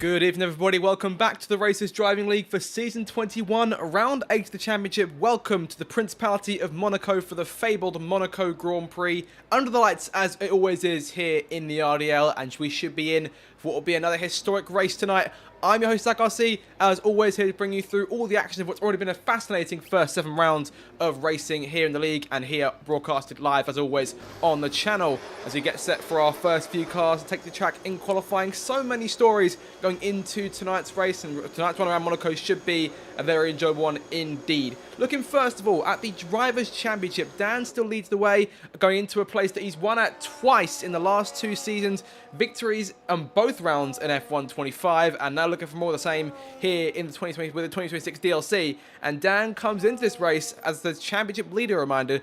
Good evening, everybody. Welcome back to the Racers Driving League for Season 21, Round 8 of the Championship. Welcome to the Principality of Monaco for the fabled Monaco Grand Prix. Under the lights, as it always is here in the RDL, and we should be in for what will be another historic race tonight. I'm your host, Zach RC, as always here to bring you through all the action of what's already been a fascinating first 7 rounds of racing here in the league and here broadcasted live, as always, on the channel as we get set for our first few cars to take the track in qualifying. So many stories going into tonight's race, and tonight's one around Monaco should be a very enjoyable one indeed. Looking first of all at the Drivers' Championship, Dan still leads the way, going into a place that he's won at twice in the last 2 seasons. Victories on both rounds in F1 25, and now looking for more of the same here in the 2020 with the 2026 DLC. And Dan comes into this race as the championship leader, reminder,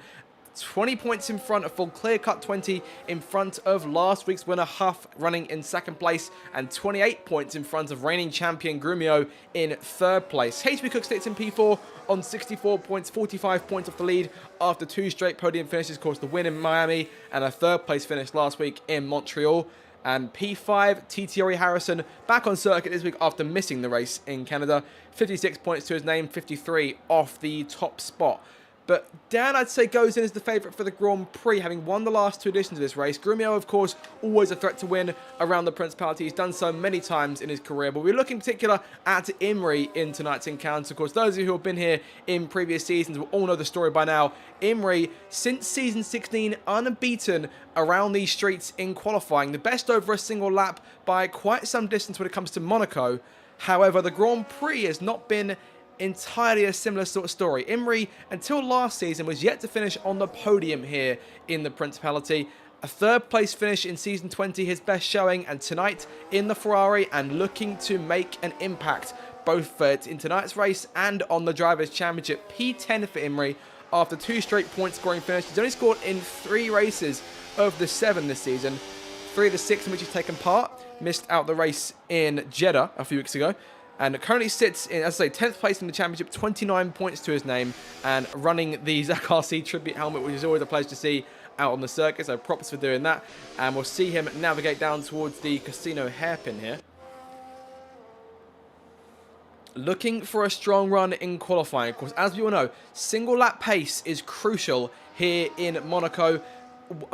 20 points in front, a full clear-cut 20 in front of last week's winner Huff, running in second place, and 28 points in front of reigning champion Grumio in third place. HB Cook sits in P4 on 64 points, 45 points off the lead after 2 straight podium finishes, of course the win in Miami and a third place finish last week in Montreal. And P5, TTRE Harrison back on circuit this week after missing the race in Canada. 56 points to his name, 53 off the top spot. But Dan, I'd say, goes in as the favourite for the Grand Prix, having won the last 2 editions of this race. Grumio, of course, always a threat to win around the Principality. He's done so many times in his career. But we're looking in particular at Imri in tonight's encounter. Of course, those of you who have been here in previous seasons will all know the story by now. Imri, since Season 16, unbeaten around these streets in qualifying. The best over a single lap by quite some distance when it comes to Monaco. However, the Grand Prix has not been entirely a similar sort of story. Imri, until last season, was yet to finish on the podium here in the Principality. A third place finish in Season 20, his best showing, and tonight in the Ferrari and looking to make an impact both in tonight's race and on the Drivers' Championship. P10 for Imri after 2 straight point scoring finishes. He's only scored in 3 races of the 7 this season. 3 of the 6 in which he's taken part. Missed out the race in Jeddah a few weeks ago. And currently sits in, as I say, 10th place in the championship, 29 points to his name, and running the Zach RC tribute helmet, which is always a pleasure to see out on the circuit, so props for doing that. And we'll see him navigate down towards the casino hairpin here. Looking for a strong run in qualifying. Of course, as we all know, single lap pace is crucial here in Monaco.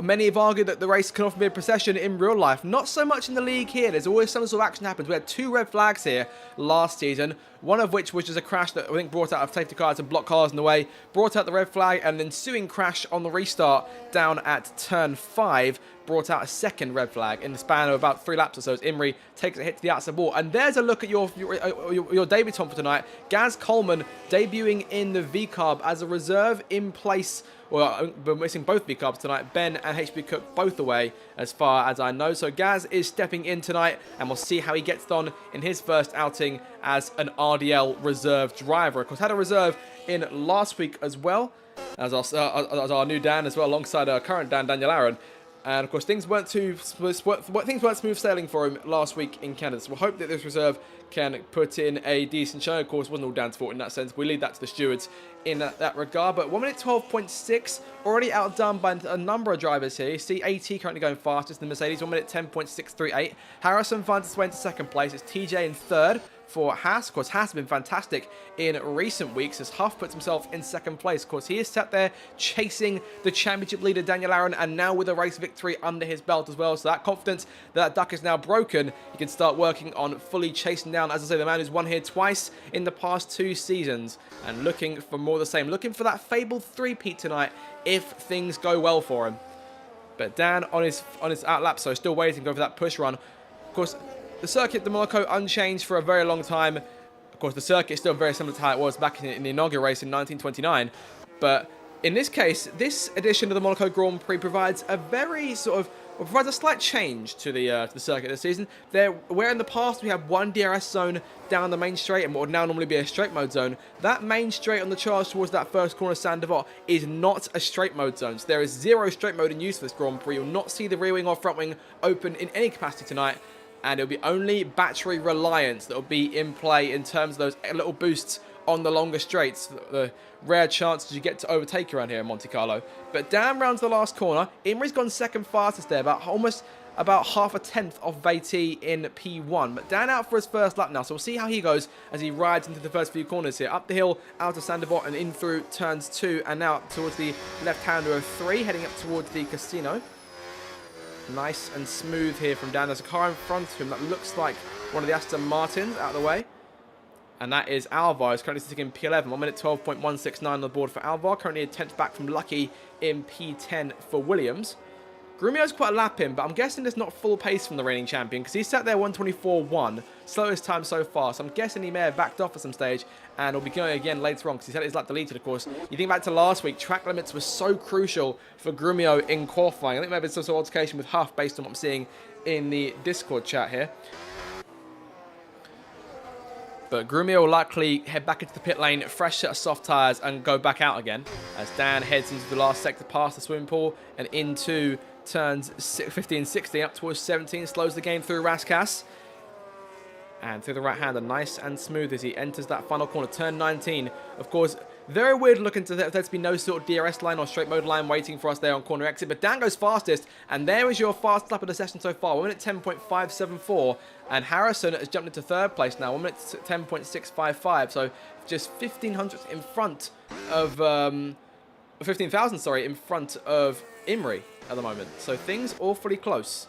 Many have argued that the race can often be a procession in real life. Not so much in the league here. There's always some sort of action happens. We had 2 red flags here last season. One of which was just a crash that I think brought out a safety car to block cars in the way. Brought out the red flag, and an ensuing crash on the restart down at turn 5 brought out a second red flag in the span of about 3 laps or so as Imri takes a hit to the outside wall. And there's a look at your debutant for tonight. Gaz Coleman debuting in the V-Carb as a reserve in place. Well, we're missing both V-Carbs tonight. Ben and HB Cook both away as far as I know. So Gaz is stepping in tonight, and we'll see how he gets on in his first outing as an RDL reserve driver. Of course, had a reserve in last week as well as our new Dan as well, alongside our current Dan, Daniel Aaron. And of course, things weren't smooth sailing for him last week in Canada. So we'll hope that this reserve can put in a decent show. Of course, it wasn't all Dan's fault in that sense. We leave that to the stewards in that regard. But 1 minute 12.6, already outdone by a number of drivers here. You see AT currently going fastest in the Mercedes, 1 minute 10.638. Harrison finds his way into second place. It's TJ in third for Haas. Of course, Haas has been fantastic in recent weeks as Huff puts himself in second place. Of course, he is sat there chasing the championship leader, Daniel Aaron, and now with a race victory under his belt as well. So that confidence that duck is now broken, he can start working on fully chasing down, as I say, the man who's won here twice in the past 2 seasons and looking for more of the same. Looking for that fabled 3-peat tonight if things go well for him. But Dan on his out lap, so still waiting to go for that push run. Of course, the circuit, the Monaco, unchanged for a very long time. Of course, the circuit is still very similar to how it was back in the inaugural race in 1929. But in this case, this edition of the Monaco Grand Prix provides a very provides a slight change to the circuit this season. Where in the past we had one DRS zone down the main straight and what would now normally be a straight mode zone, that main straight on the charge towards that first corner Saint-Devote is not a straight mode zone. So there is 0 straight mode in use for this Grand Prix. You'll not see the rear wing or front wing open in any capacity tonight. And it'll be only battery reliance that will be in play in terms of those little boosts on the longer straights. The rare chances you get to overtake around here in Monte Carlo. But Dan rounds the last corner. Imri's gone second fastest there, about almost about half a tenth of Vt in P1. But Dan out for his first lap now, so we'll see how he goes as he rides into the first few corners here. Up the hill, out of Sandoval and in through turns 2 and now towards the left-hander of 3, heading up towards the casino. Nice and smooth here from Dan. There's a car in front of him that looks like one of the Aston Martins out of the way. And that is Alvar, who's currently sitting in P11. 1 minute 12.169 on the board for Alvar. Currently a 10th back from Lucky in P10 for Williams. Grumio's quite a lap in, but I'm guessing there's not full pace from the reigning champion because he's sat there 124.1, slowest time so far. So I'm guessing he may have backed off at some stage and will be going again later on because he's had his lap deleted, of course. You think back to last week, track limits were so crucial for Grumio in qualifying. I think maybe it's some sort of altercation with Huff based on what I'm seeing in the Discord chat here. But Grumio will likely head back into the pit lane, fresh set of soft tyres, and go back out again as Dan heads into the last sector past the swimming pool and into turns 15, 16, up towards 17, slows the game through Raskas. And through the right-hander, nice and smooth as he enters that final corner, turn 19. Of course, very weird looking to there to be no sort of DRS line or straight mode line waiting for us there on corner exit. But Dan goes fastest, and there is your fastest lap of the session so far. 1 minute 10.574, and Harrison has jumped into third place now. 1 minute 10.655, so just 1,500 in front of 15,000, sorry, in front of Imri at the moment. So things awfully close.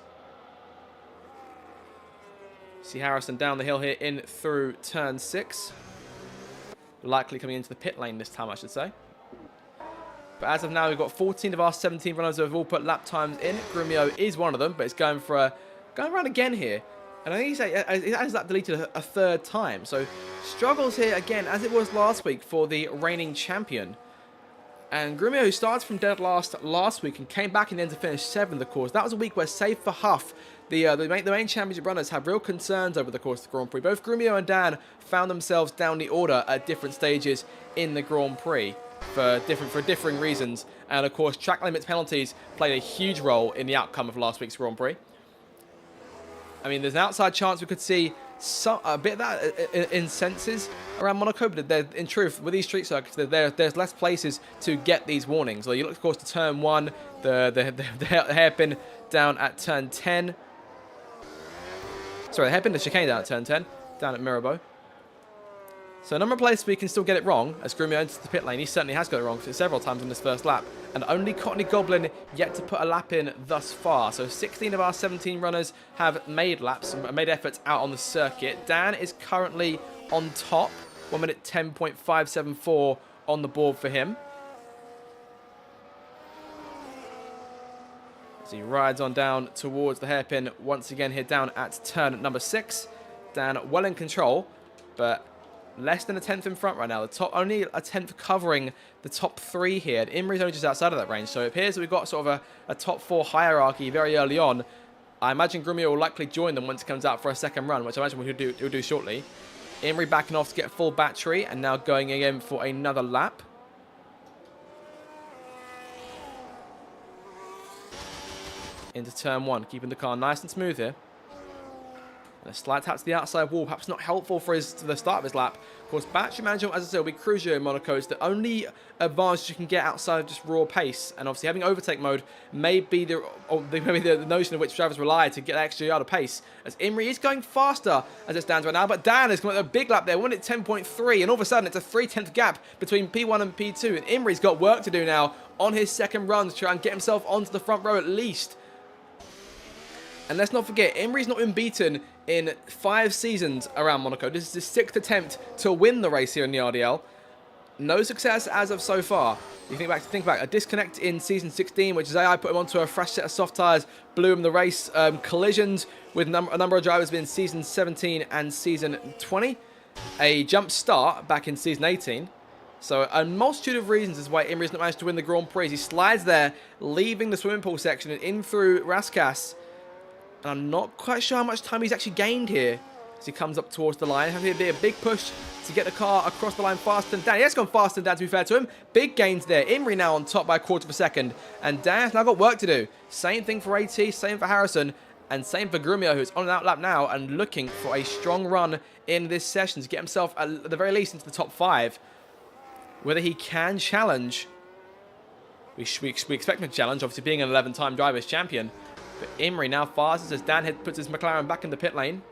See Harrison down the hill here in through turn 6. Likely coming into the pit lane this time, I should say. But as of now, we've got 14 of our 17 runners who have all put lap times in. Grumio is one of them, but it's going for going around again here. And I think he's had his lap deleted a third time. So struggles here again, as it was last week for the reigning champion. And Grumio, who starts from dead last week and came back in the end to finish 7th, of course. That was a week where, save for Huff, the main championship runners had real concerns over the course of the Grand Prix. Both Grumio and Dan found themselves down the order at different stages in the Grand Prix for differing reasons. And of course, track limits penalties played a huge role in the outcome of last week's Grand Prix. I mean, there's an outside chance we could see a bit of that in senses around Monaco, but in truth, with these street circuits, there's less places to get these warnings. So you look, of course, to turn 1, the hairpin down at turn 10. Sorry, the hairpin, the chicane down at turn 10, down at Mirabeau. So a number of places we can still get it wrong as Grumio enters the pit lane. He certainly has got it wrong several times in this first lap. And only Cottony Goblin yet to put a lap in thus far. So 16 of our 17 runners have made laps, made efforts out on the circuit. Dan is currently on top. 1 minute 10.574 on the board for him. As he rides on down towards the hairpin once again here down at turn number 6. Dan well in control, but less than a tenth in front right now. The top only a tenth covering the top 3 here. And Imri's only just outside of that range. So it appears that we've got sort of a top 4 hierarchy very early on. I imagine Grumio will likely join them once it comes out for a second run, which I imagine he'll do shortly. Imri backing off to get full battery and now going again for another lap. Into turn 1, keeping the car nice and smooth here. And a slight tap to the outside wall, perhaps not helpful for the start of his lap. Of course, battery management, as I said, will be crucial in Monaco. It's the only advantage you can get outside of just raw pace. And obviously having overtake mode may be the notion of which drivers rely to get extra yard of pace. As Imri is going faster as it stands right now, but Dan is coming at a big lap there, 1 at 10.3, and all of a sudden it's a 3/10 gap between P1 and P2. And Imri's got work to do now on his second run to try and get himself onto the front row at least. And let's not forget, Imri's not been beaten in 5 seasons around Monaco. This is his 6th attempt to win the race here in the RDL. No success as of so far. You think back, a disconnect in season 16, which is AI put him onto a fresh set of soft tyres, blew him the race. Collisions with a number of drivers in season 17 and season 20. A jump start back in season 18. So a multitude of reasons is why Imri's not managed to win the Grand Prix. He slides there, leaving the swimming pool section and in through Raskas. And I'm not quite sure how much time he's actually gained here as he comes up towards the line. Having to be a big push to get the car across the line faster than Dan. He has gone faster than Dan, to be fair to him. Big gains there. Imri now on top by a quarter of a second. And Dan's now got work to do. Same thing for AT, same for Harrison, and same for Grumio, who's on an outlap now and looking for a strong run in this session to get himself, at the very least, into the top 5. Whether he can challenge, we expect him to challenge, obviously being an 11-time Drivers' Champion. But Imrie now fastest as Dan puts his McLaren back in the pit lane.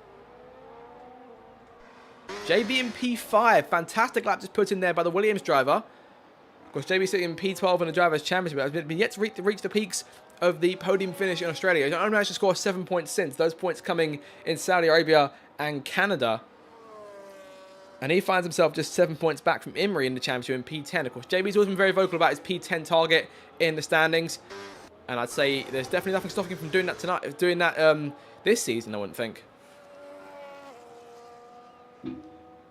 JB in P5. Fantastic lap just put in there by the Williams driver. Of course, JB sitting in P12 in the Drivers' Championship. Has been yet to reach the peaks of the podium finish in Australia. He's only managed to score 7 points since. Those points coming in Saudi Arabia and Canada. And he finds himself just 7 points back from Imrie in the championship in P10. Of course, JB's always been very vocal about his P10 target in the standings. And I'd say there's definitely nothing stopping him from doing that tonight, this season, I wouldn't think.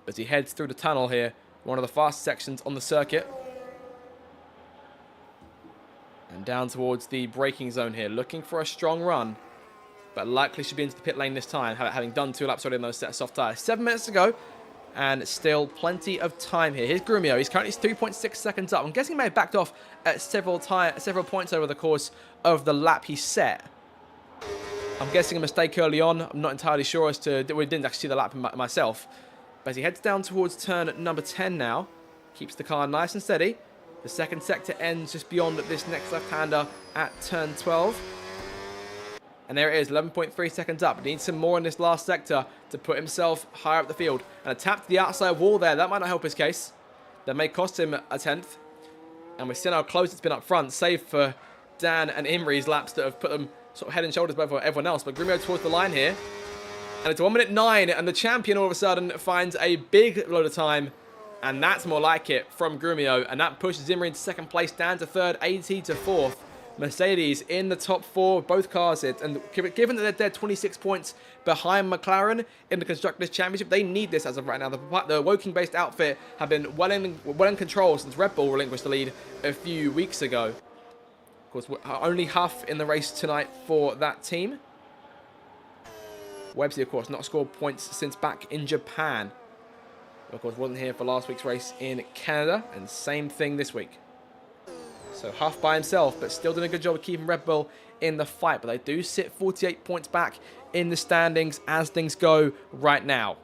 As he heads through the tunnel here, one of the fastest sections on the circuit. And down towards the braking zone here, looking for a strong run. But likely should be into the pit lane this time, having done 2 laps already on those set of soft tyres. 7 minutes to go, and still plenty of time here. Here's Grumio. He's currently 3.6 seconds up. I'm guessing he may have backed off at several points over the course of the lap he set. I'm guessing a mistake early on. I'm not entirely sure as to... We didn't actually see the lap myself. But as he heads down towards turn number 10 now, keeps the car nice and steady. The second sector ends just beyond this next left-hander at turn 12. And there it is, 11.3 seconds up. He needs some more in this last sector to put himself higher up the field. And a tap to the outside wall there. That might not help his case. That may cost him a 10th. And we've seen how close it's been up front, save for Dan and Imrie's laps that have put them sort of head and shoulders above everyone else. But Grumio towards the line here. And it's 1 minute 9, and the champion all of a sudden finds a big load of time. And that's more like it from Grumio. And that pushes Imrie into second place, down to third, AT to fourth. Mercedes in the top 4, both cars. And given that they're 26 points behind McLaren in the Constructors' Championship, they need this as of right now. The Woking-based outfit have been well in control since Red Bull relinquished the lead a few weeks ago. Of course, only Huff in the race tonight for that team. Websy, of course, not scored points since back in Japan. Of course, wasn't here for last week's race in Canada, and same thing this week. So Huff by himself, but still doing a good job of keeping Red Bull in the fight. But they do sit 48 points back in the standings as things go right now.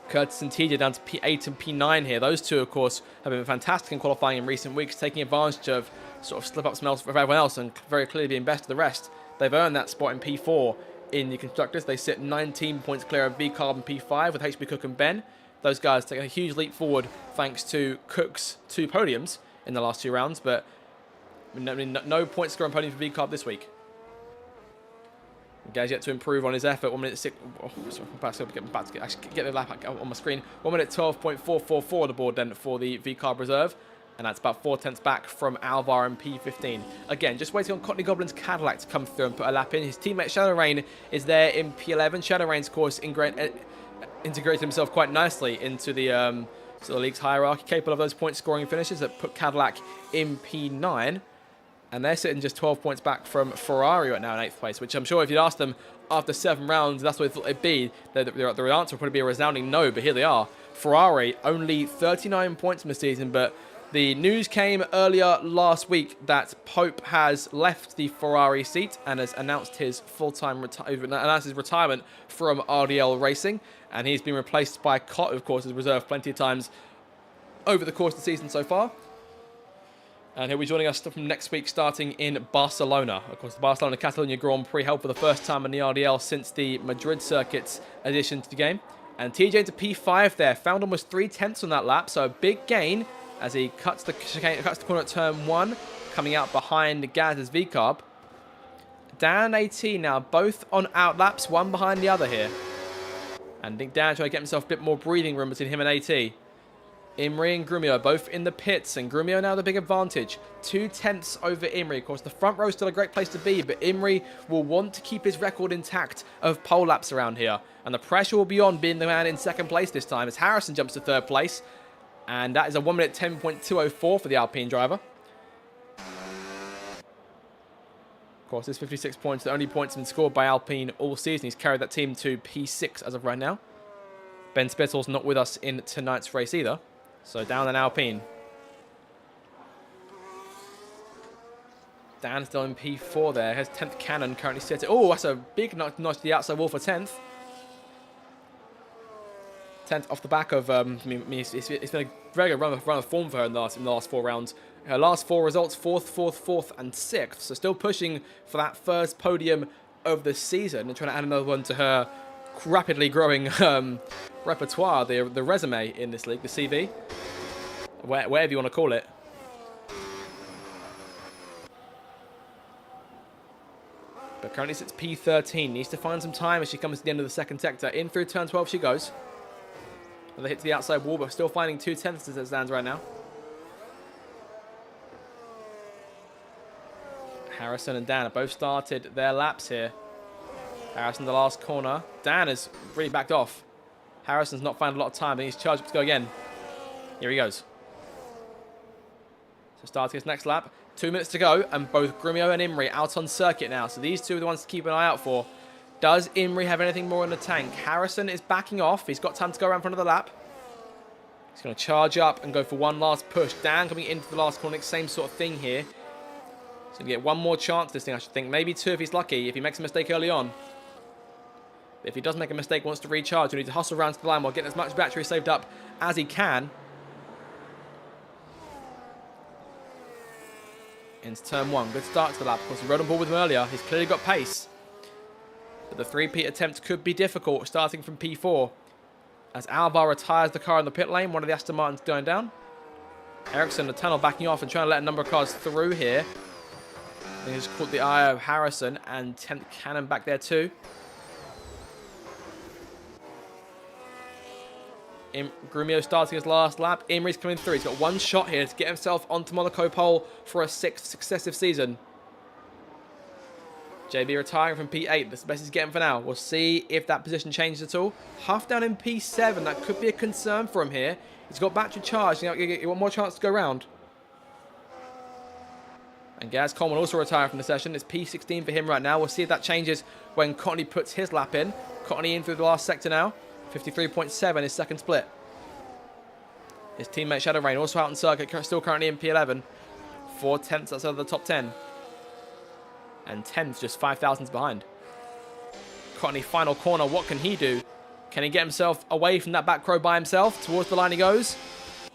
Curtis and TJ down to P8 and P9 here. Those two, of course, have been fantastic in qualifying in recent weeks, taking advantage of sort of slip-ups for everyone else and very clearly being best of the rest. They've earned that spot in P4 in the Constructors. They sit 19 points clear of V-Carb and P5 with HB Cook and Ben. Those guys taking a huge leap forward thanks to Cook's 2 podiums in the last 2 rounds, but no point scoring podium for V-Carb this week. The guy's yet to improve on his effort. 1 minute 6. Oh, sorry, I'm about to get the lap on my screen. 1 minute 12.444 on the board then for the V-Carb reserve. And that's about 4 tenths back from Alvar in P15. Again, just waiting on Courtney Goblin's Cadillac to come through and put a lap in. His teammate Shadow Rain is there in P11. Shadow Rain's, of course, integrated himself quite nicely into the league's hierarchy, capable of those point scoring finishes that put Cadillac in P9. And they're sitting just 12 points back from Ferrari right now in 8th place, which I'm sure if you'd asked them after 7 rounds, that's what they thought it'd be, the answer would probably be a resounding no, but here they are. Ferrari, only 39 points in the season, but the news came earlier last week that Pope has left the Ferrari seat and has announced his retirement from RDL Racing, and he's been replaced by Cott, of course, as reserve plenty of times over the course of the season so far. And he'll be joining us from next week, starting in Barcelona. Of course, the Barcelona Catalonia Grand Prix held for the first time in the RDL since the Madrid circuit's addition to the game. And TJ into P5 there, found almost 3 tenths on that lap, so a big gain as he cuts the corner at turn 1, coming out behind Gaz's V-Carb. Dan and AT now both on out laps, one behind the other here. And I think Dan trying to get himself a bit more breathing room between him and AT. Imrie and Grumio both in the pits, and Grumio now the big advantage. 2 tenths over Imrie. Of course, the front row is still a great place to be, but Imrie will want to keep his record intact of pole laps around here. And the pressure will be on being the man in second place this time as Harrison jumps to third place. And that is a 1 minute 10.204 for the Alpine driver. Of course, this 56 points, the only points been scored by Alpine all season. He's carried that team to P6 as of right now. Ben Spittle's not with us in tonight's race either. So down an Alpine. Dan still in P4 there. Has 10th Cannon currently set it. Oh, that's a big notch to the outside wall for 10th. 10th off the back of, it's been a very good run of form for her in the last 4 rounds. Her last 4 results, 4th, 4th, 4th, and 6th. So still pushing for that first podium of the season and trying to add another one to her rapidly growing repertoire, the resume in this league, the CV, whatever you want to call it. But currently sits P13. Needs to find some time as she comes to the end of the second sector. In through turn 12 she goes. Another hit to the outside wall, but still finding 2/10 as it stands right now. Harrison and Dan have both started their laps here. Harrison the last corner. Dan has really backed off. Harrison's not found a lot of time, but he's charged up to go again. Here he goes. So starting his next lap. 2 minutes to go, and both Grumio and Imri out on circuit now. So these two are the ones to keep an eye out for. Does Imri have anything more in the tank? Harrison is backing off. He's got time to go around for another lap. He's going to charge up and go for one last push. Dan coming into the last corner, same sort of thing here. He's going to get one more chance this thing, I should think. Maybe 2 if he's lucky, if he makes a mistake early on. But if he does make a mistake, wants to recharge, he'll need to hustle around to the line while getting as much battery saved up as he can. Into turn 1. Good start to the lap. Of course, he rode on board with him earlier. He's clearly got pace. But the 3-peat attempt could be difficult, starting from P4. As Alvar retires the car in the pit lane, one of the Aston Martins going down. Ericsson, the tunnel, backing off and trying to let a number of cars through here. He just caught the eye of Harrison, and 10th Cannon back there too. Grumio starting his last lap. Imri's coming through. He's got one shot here to get himself onto Monaco pole for a 6th successive season. JB retiring from P8. That's the best he's getting for now. We'll see if that position changes at all. Half down in P7. That could be a concern for him here. He's got battery charged. You get one more chance to go round. And Gaz Coleman also retiring from the session. It's P16 for him right now. We'll see if that changes when Cottony puts his lap in. Cottony in through the last sector now. 53.7, his second split. His teammate Shadow Rain also out on circuit, still currently in P11. 4/10 outside of the top 10. And 10th just 5 thousandths behind. Cottony final corner, what can he do? Can he get himself away from that back row by himself? Towards the line he goes.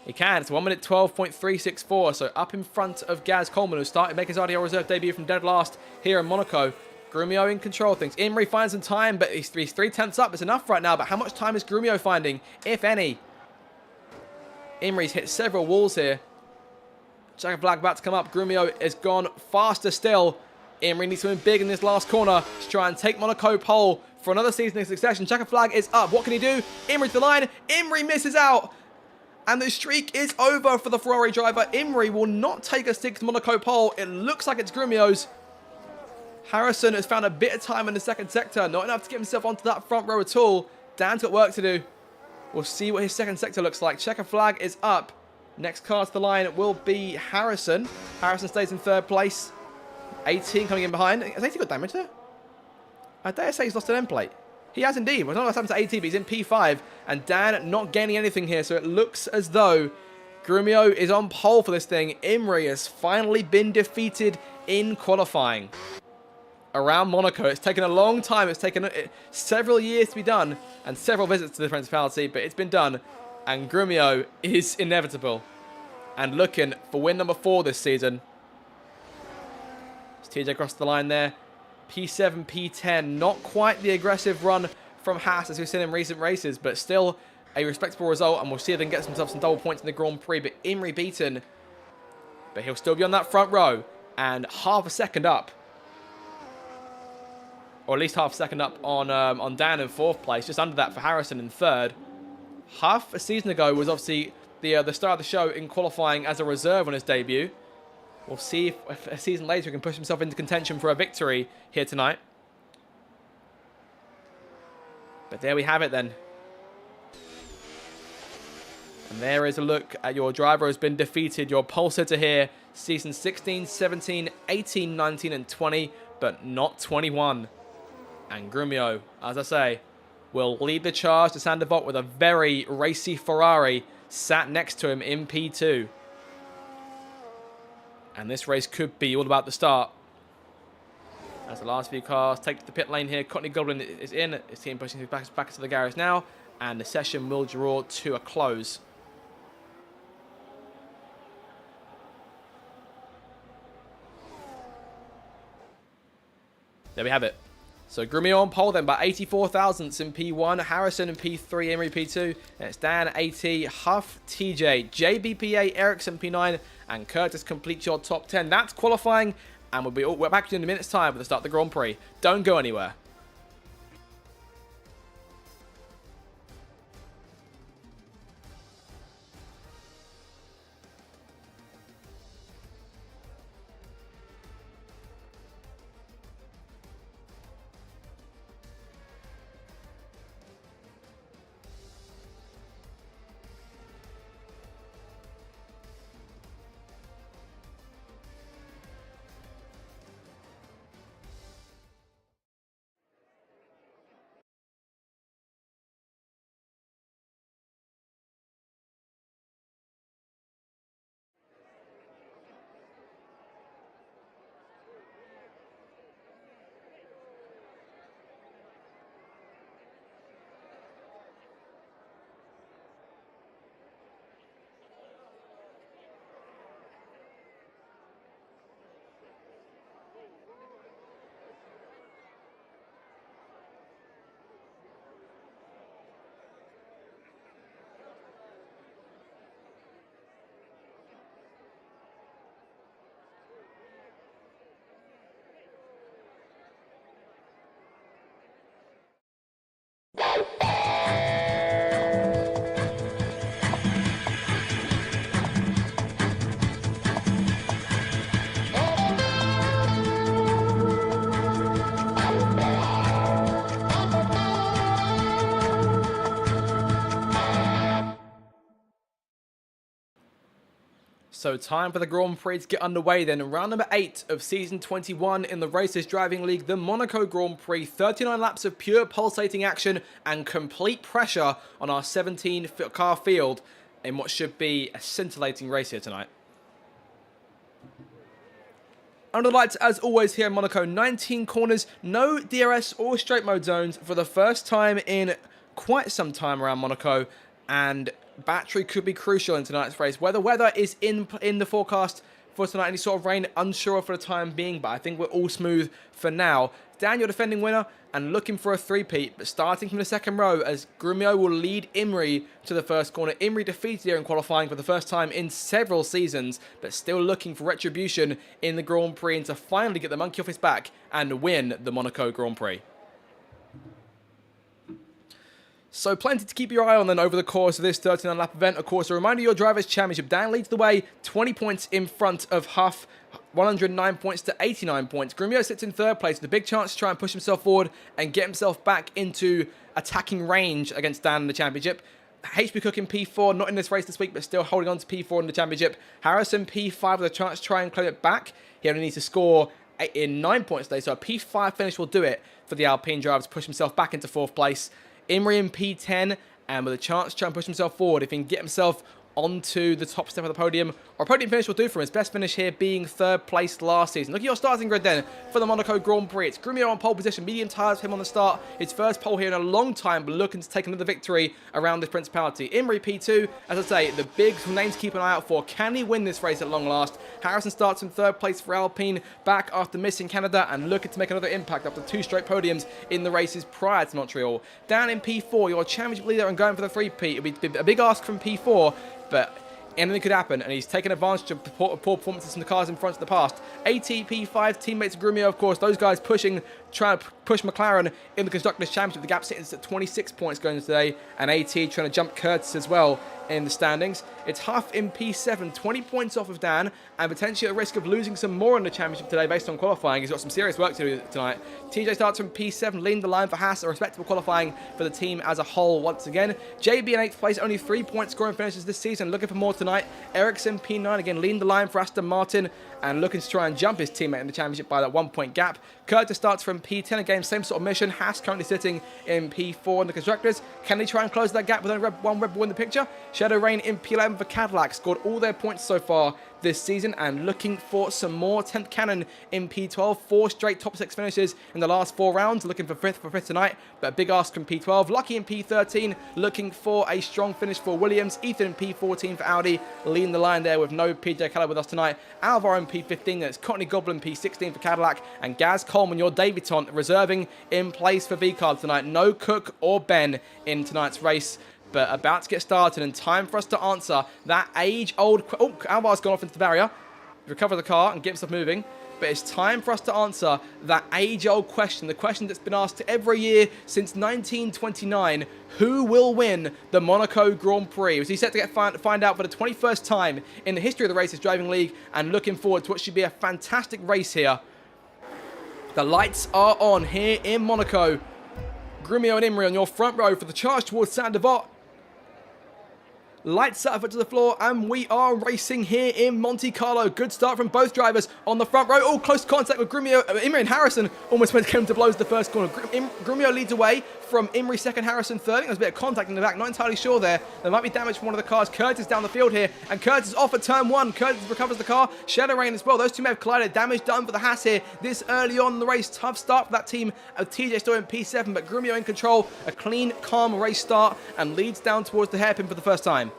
He can. It's 1 minute 12.364. So up in front of Gaz Coleman, who started making his RDL reserve debut from dead last here in Monaco. Grumio in control of things. Imri finds some time, but he's 3/10 up. It's enough right now, but how much time is Grumio finding, if any? Imri's hit several walls here. Checkered flag about to come up. Grumio has gone faster still. Imri needs something big in this last corner to try and take Monaco pole for another season in succession. Checkered flag is up. What can he do? Imri to the line. Imri misses out. And the streak is over for the Ferrari driver. Imri will not take a 6th Monaco pole. It looks like it's Grumio's. Harrison has found a bit of time in the second sector. Not enough to get himself onto that front row at all. Dan's got work to do. We'll see what his second sector looks like. Checker flag is up. Next car to the line will be Harrison. Harrison stays in 3rd place. 18 coming in behind. Has 18 got damage there? I dare say he's lost an end plate. He has indeed. Well, not happened to 18, but he's in P5. And Dan not gaining anything here. So it looks as though Grumio is on pole for this thing. Imri has finally been defeated in qualifying. Around Monaco. It's taken a long time. It's taken several years to be done and several visits to the Principality, but it's been done. And Grumio is inevitable and looking for win number 4 this season. It's TJ across the line there. P7, P10. Not quite the aggressive run from Haas as we've seen in recent races, but still a respectable result. And we'll see if they can get himself some double points in the Grand Prix. But Imri beaten. But he'll still be on that front row and half a second up. Or at least half a second up on Dan in 4th place. Just under that for Harrison in 3rd. Half a season ago was obviously the star of the show in qualifying as a reserve on his debut. We'll see if a season later he can push himself into contention for a victory here tonight. But there we have it then. And there is a look at your driver who has been defeated. Your pole sitter here. Season 16, 17, 18, 19 and 20. But not 21. And Grumio, as I say, will lead the charge to Sainte Devote with a very racy Ferrari sat next to him in P2. And this race could be all about the start. As the last few cars take to the pit lane here, Cottony Goblin is in. His team pushing back into the garage now. And the session will draw to a close. There we have it. So Grumio on pole then by 84 thousandths in P1, Harrison in P3, Imri P2, and it's Dan, AT, Huff, TJ, JBPA, Ericsson P9, and Curtis complete your top 10. That's qualifying, and we're back in a minute's time for the start of the Grand Prix. Don't go anywhere. So time for the Grand Prix to get underway then. Round number 8 of Season 21 in the Racers Driving League, the Monaco Grand Prix. 39 laps of pure pulsating action and complete pressure on our 17-car field in what should be a scintillating race here tonight. Under the lights, as always, here in Monaco, 19 corners, no DRS or straight mode zones for the first time in quite some time around Monaco, and battery could be crucial in tonight's race. Weather is in the forecast for tonight. Any sort of rain, unsure for the time being, but I think we're all smooth for now. Dan, your defending winner, and looking for a three-peat, but starting from the second row as Grumio will lead Imri to the first corner. Imri defeated here in qualifying for the first time in several seasons, but still looking for retribution in the Grand Prix and to finally get the monkey off his back and win the Monaco Grand Prix. So plenty to keep your eye on then over the course of this 39-lap event. Of course, a reminder of your Drivers' Championship. Dan leads the way, 20 points in front of Huff, 109 points to 89 points. Grumio sits in third place with a big chance to try and push himself forward and get himself back into attacking range against Dan in the championship. HP Cook in P4, not in this race this week, but still holding on to P4 in the championship. Harrison P5 with a chance to try and claim it back. He only needs to score in 9 points today, so a P5 finish will do it for the Alpine driver to push himself back into fourth place. Imri in P10, and with a chance to try and push himself forward, if he can get himself onto the top step of the podium, or a podium finish will do for him. His best finish here being third place last season. Look at your starting grid then for the Monaco Grand Prix. It's Grumio on pole position, medium tyres for him on the start. His first pole here in a long time, but looking to take another victory around this Principality. Imri P2, as I say, the big name to keep an eye out for. Can he win this race at long last? Harrison starts in third place for Alpine, back after missing Canada and looking to make another impact after 2 straight podiums in the races prior to Montreal. Down in P4, your championship leader and going for the three-peat. It'll be a big ask from P4, but anything could happen, and he's taken advantage of poor performances from the cars in front of the past. ATP5 teammates of Grumio, of course, those guys trying to push McLaren in the Constructors' Championship. The gap sitting at 26 points going today, and AT trying to jump Curtis as well in the standings. It's Huff in P7, 20 points off of Dan, and potentially at risk of losing some more in the championship today based on qualifying. He's got some serious work to do tonight. TJ starts from P7, leading the line for Haas, a respectable qualifying for the team as a whole once again. JB in 8th place, only 3 point scoring finishes this season, looking for more tonight. Ericsson P9, again leading the line for Aston Martin, and looking to try and jump his teammate in the championship by that 1 point gap. Curtis starts from P10, again, same sort of mission. Haas currently sitting in P4 in the Constructors. Can they try and close that gap with only one Red Bull in the picture? Shadow Rain in P11 for Cadillac. Scored all their points so far this season and looking for some more. 10th Cannon in P12. 4 straight top 6 finishes in the last 4 rounds. Looking for 5th tonight, but a big ask in P12. Lucky in P13. Looking for a strong finish for Williams. Ethan in P14 for Audi. Leading the line there with no PJ Keller with us tonight. Alvaro in P15. That's Courtney Goblin P16 for Cadillac. And Gaz Coleman, your debutant, reserving in place for V-Card tonight. No Cook or Ben in tonight's race. But about to get started and time for us to answer that age-old... Oh, Alvar's gone off into the barrier. Recover the car and get himself moving. But it's time for us to answer that age-old question. The question that's been asked every year since 1929. Who will win the Monaco Grand Prix? Was he set to find out for the 21st time in the history of the Races Driving League. And looking forward to what should be a fantastic race here. The lights are on here in Monaco. Grumio and Imri on your front row for the charge towards Saint-Devote. Lights up to the floor, and we are racing here in Monte Carlo. Good start from both drivers on the front row. Oh, close contact with Grumio. Imri and Harrison almost went to blows the first corner. Grumio leads away from Imri second, Harrison third. There's a bit of contact in the back. Not entirely sure there. There might be damage from one of the cars. Curtis down the field here, and Curtis off at turn 1. Curtis recovers the car. Shadow Rain as well. Those two may have collided. Damage done for the Haas here this early on in the race. Tough start for that team of TJ still in P7, but Grumio in control. A clean, calm race start and leads down towards the hairpin for the first time.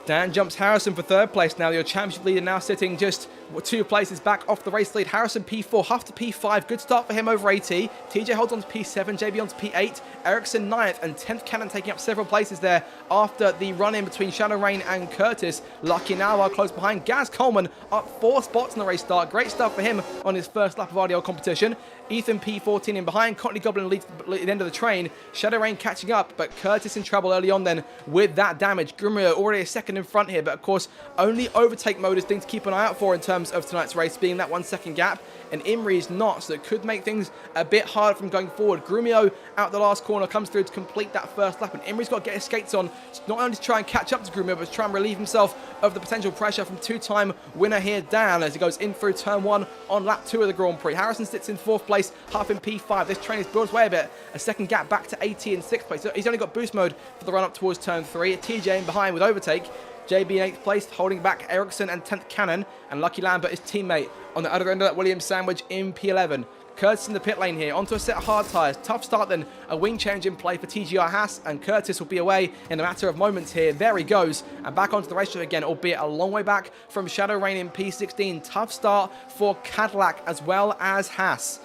Dan jumps Harrison for 3rd place now. Your championship leader now sitting just 2 places back off the race lead. Harrison P4, Huff to P5. Good start for him over AT. TJ holds on to P7, JB on to P8. Ericsson 9th and 10th Cannon taking up several places there after the run-in between Shadow Rain and Curtis. Lucky now are close behind. Gaz Coleman up 4 spots in the race start. Great stuff for him on his first lap of RDL competition. Ethan P14 in behind. Courtney Goblin leads the end of the train. Shadow Rain catching up, but Curtis in trouble early on then with that damage. Grumio already a second in front here, but of course only overtake mode is thing to keep an eye out for in terms of tonight's race, being that 1 second gap. And Imri is not, so it could make things a bit hard from going forward. Grumio out the last corner comes through to complete that first lap, and Imri's got to get his skates on, not only to try and catch up to Grumio, but to try and relieve himself of the potential pressure from 2-time winner here, Dan, as he goes in through turn 1 on lap 2 of the Grand Prix. Harrison sits in 4th place, Huff in P5. This train has built away a bit. A second gap back to AT in 6th place. So he's only got boost mode for the run up towards turn 3. TJ in behind with overtake. JB in 8th place, holding back Ericsson and 10th Cannon, and Lucky Lambert, his teammate, on the other end of that Williams sandwich in P11. Curtis in the pit lane here, onto a set of hard tyres. Tough start then, a wing change in play for TGR Haas, and Curtis will be away in a matter of moments here. There he goes, and back onto the racetrack again, albeit a long way back from Shadow Rain in P16. Tough start for Cadillac as well as Haas.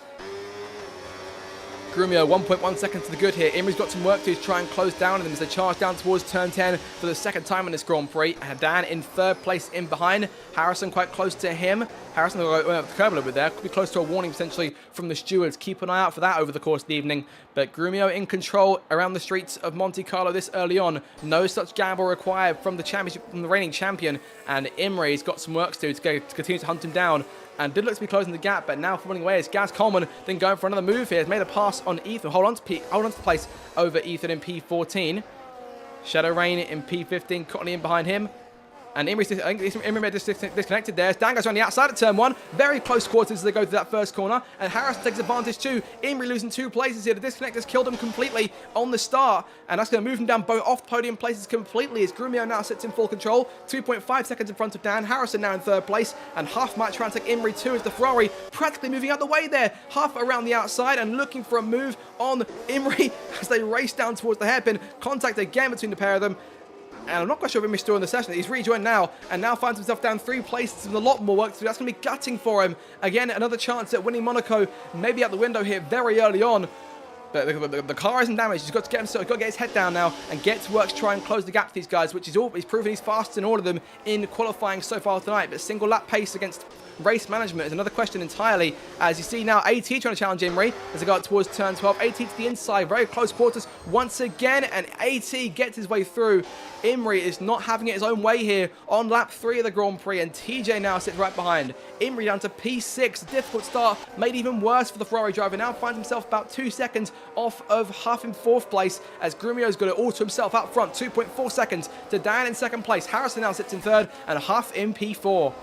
Grumio 1.1 seconds to the good here. Imri's got some work to do to try and close down on them as they charge down towards turn 10 for the second time in this Grand Prix. Dan in 3rd place in behind. Harrison quite close to him. Harrison went up the curb a little bit there. Could be close to a warning potentially from the stewards. Keep an eye out for that over the course of the evening. But Grumio in control around the streets of Monte Carlo this early on. No such gamble required from the championship, from the reigning champion. And Imri's got some work to do to continue to hunt him down. And did look to be closing the gap, but now falling away is Gaz Coleman, then going for another move here. Has made a pass on Ethan. Hold on to place over Ethan in P14. Shadow Rain in P15, Courtney in behind him. And Imri may disconnected there. Dan goes around the outside of turn 1. Very close quarters as they go to that first corner. And Harrison takes advantage too. Imri losing 2 places here. The disconnect has killed him completely on the start. And that's going to move him down both off podium places completely as Grumio now sits in full control. 2.5 seconds in front of Dan. Harrison now in 3rd place. And Huff might try and take Imri too as the Ferrari practically moving out the way there. Huff around the outside and looking for a move on Imri as they race down towards the hairpin. Contact again between the pair of them. And I'm not quite sure if Imri's still in the session. He's rejoined now, and now finds himself down 3 places with a lot more work to do. That's going to be gutting for him. Again, another chance at winning Monaco, maybe out the window here very early on. But the car isn't damaged. He's got to get himself, got to get his head down now and get to work to try and close the gap to these guys, which he's proven he's fastest in all of them in qualifying so far tonight. But single lap pace against race management is another question entirely. As you see now, AT trying to challenge Imri as they go up towards turn 12. AT to the inside, very close quarters once again, and AT gets his way through. Imri is not having it his own way here on lap 3 of the Grand Prix, and TJ now sits right behind. Imri down to P6, difficult start, made even worse for the Ferrari driver. Now finds himself about 2 seconds off of Huff in 4th place as Grumio's got it all to himself out front. 2.4 seconds to Dan in 2nd place. Harrison now sits in 3rd and Huff in P4.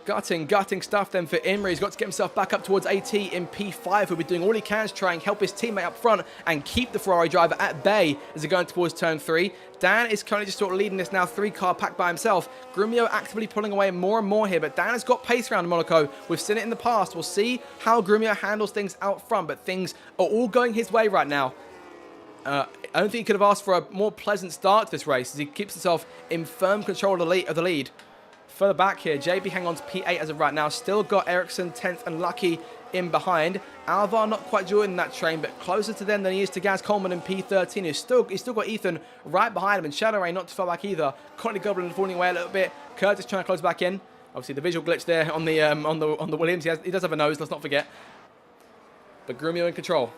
Gutting stuff then for Imre. He's got to get himself back up towards AT in P5, who'll be doing all he can to try and help his teammate up front and keep the Ferrari driver at bay as they're going towards turn 3. Dan is currently just sort of leading this now 3-car pack by himself. Grumio actively pulling away more and more here, but Dan has got pace around Monaco. We've seen it in the past. We'll see how Grumio handles things out front, but things are all going his way right now. I don't think he could have asked for a more pleasant start to this race as he keeps himself in firm control of the lead. Further back here, JB hang on to P8 as of right now. Still got Ericsson 10th and Lucky in behind. Alvar not quite joining that train, but closer to them than he is to Gaz Coleman in P13. He's still got Ethan right behind him, and Shadow Rain not too far back either. Conley Goblin falling away a little bit. Curtis trying to close back in. Obviously the visual glitch there on the Williams. He does have a nose. Let's not forget. But Grumio in control.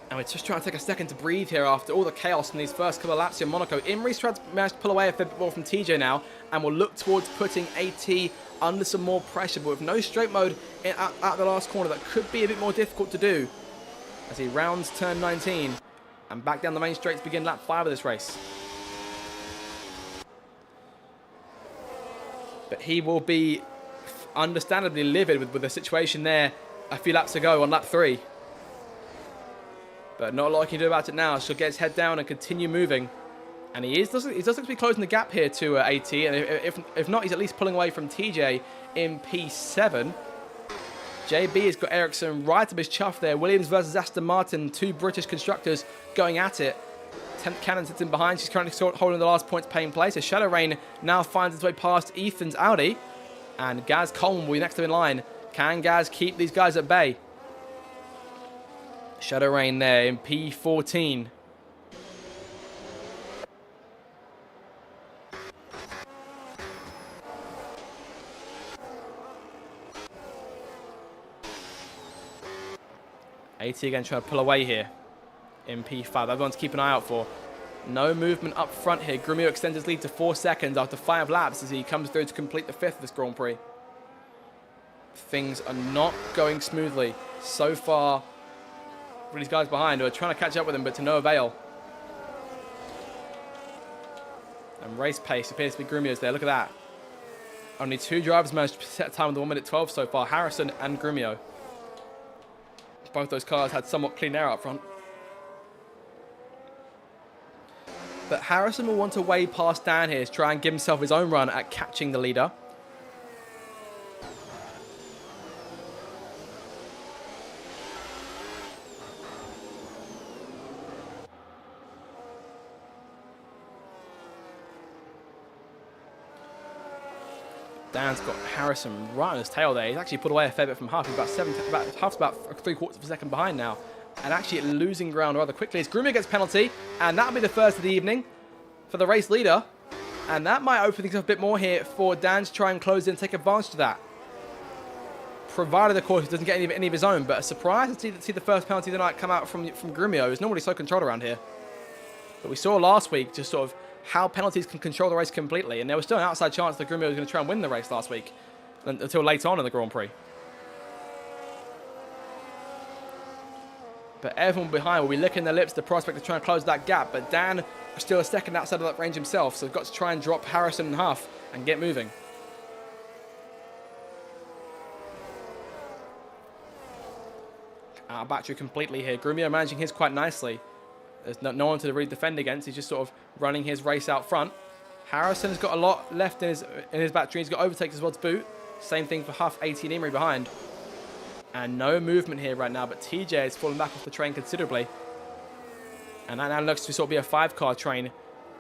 And we're just trying to take a second to breathe here after all the chaos in these first couple of laps here in Monaco. Imre's tried to manage to pull away a bit more from TJ now, and will look towards putting AT under some more pressure, but with no straight mode at the last corner, that could be a bit more difficult to do as he rounds turn 19 and back down the main straight to begin lap 5 of this race. But he will be understandably livid with the situation there a few laps ago on lap 3. But not a lot he can do about it now. So he'll get his head down and continue moving. And he does look to be closing the gap here to AT. And if not, he's at least pulling away from TJ in P7. JB has got Ericsson right up his chuff there. Williams versus Aston Martin, 2 British constructors going at it. 10th Cannon sits in behind. She's currently holding the last points paying place. So Shadow Rain now finds its way past Ethan's Audi. And Gaz Coleman will be next to in line. Can Gaz keep these guys at bay? Shadow Rain there in P14. AT again trying to pull away here in P5. Everyone to keep an eye out for. No movement up front here. Grumio extends his lead to 4 seconds after 5 laps as he comes through to complete the 5th of this Grand Prix. Things are not going smoothly so far for these guys behind who are trying to catch up with him, but to no avail. And race pace appears to be Grumio's there. Look at that. Only 2 drivers managed to set a time of the 1:12 so far, Harrison and Grumio. Both those cars had somewhat clean air up front. But Harrison will want to way past Dan here to try and give himself his own run at catching the leader. Dan's got Harrison right on his tail there. He's actually pulled away a fair bit from Huff. He's Huff's about 3/4 of a second behind now. And actually losing ground rather quickly as Grumio gets penalty. And that'll be the first of the evening for the race leader. And that might open things up a bit more here for Dan to try and close in and take advantage of that. Provided, of course, he doesn't get any of his own. But a surprise to see the first penalty of the night come out from Grumio. He's normally so controlled around here. But we saw last week just sort of how penalties can control the race completely. And there was still an outside chance that Grumio was going to try and win the race last week until later on in the Grand Prix. But everyone behind will be licking their lips the prospect of trying to close that gap. But Dan is still a second outside of that range himself. So they've got to try and drop Harrison and Huff and get moving. Out of battery completely here. Grumio managing his quite nicely. There's no one to really defend against. He's just sort of running his race out front. Harrison's got a lot left in his battery. He's got overtakes as well to boot. Same thing for Huff, 18 Imre behind. And no movement here right now, but TJ is falling back off the train considerably. And that now looks to sort of be a 5-car train.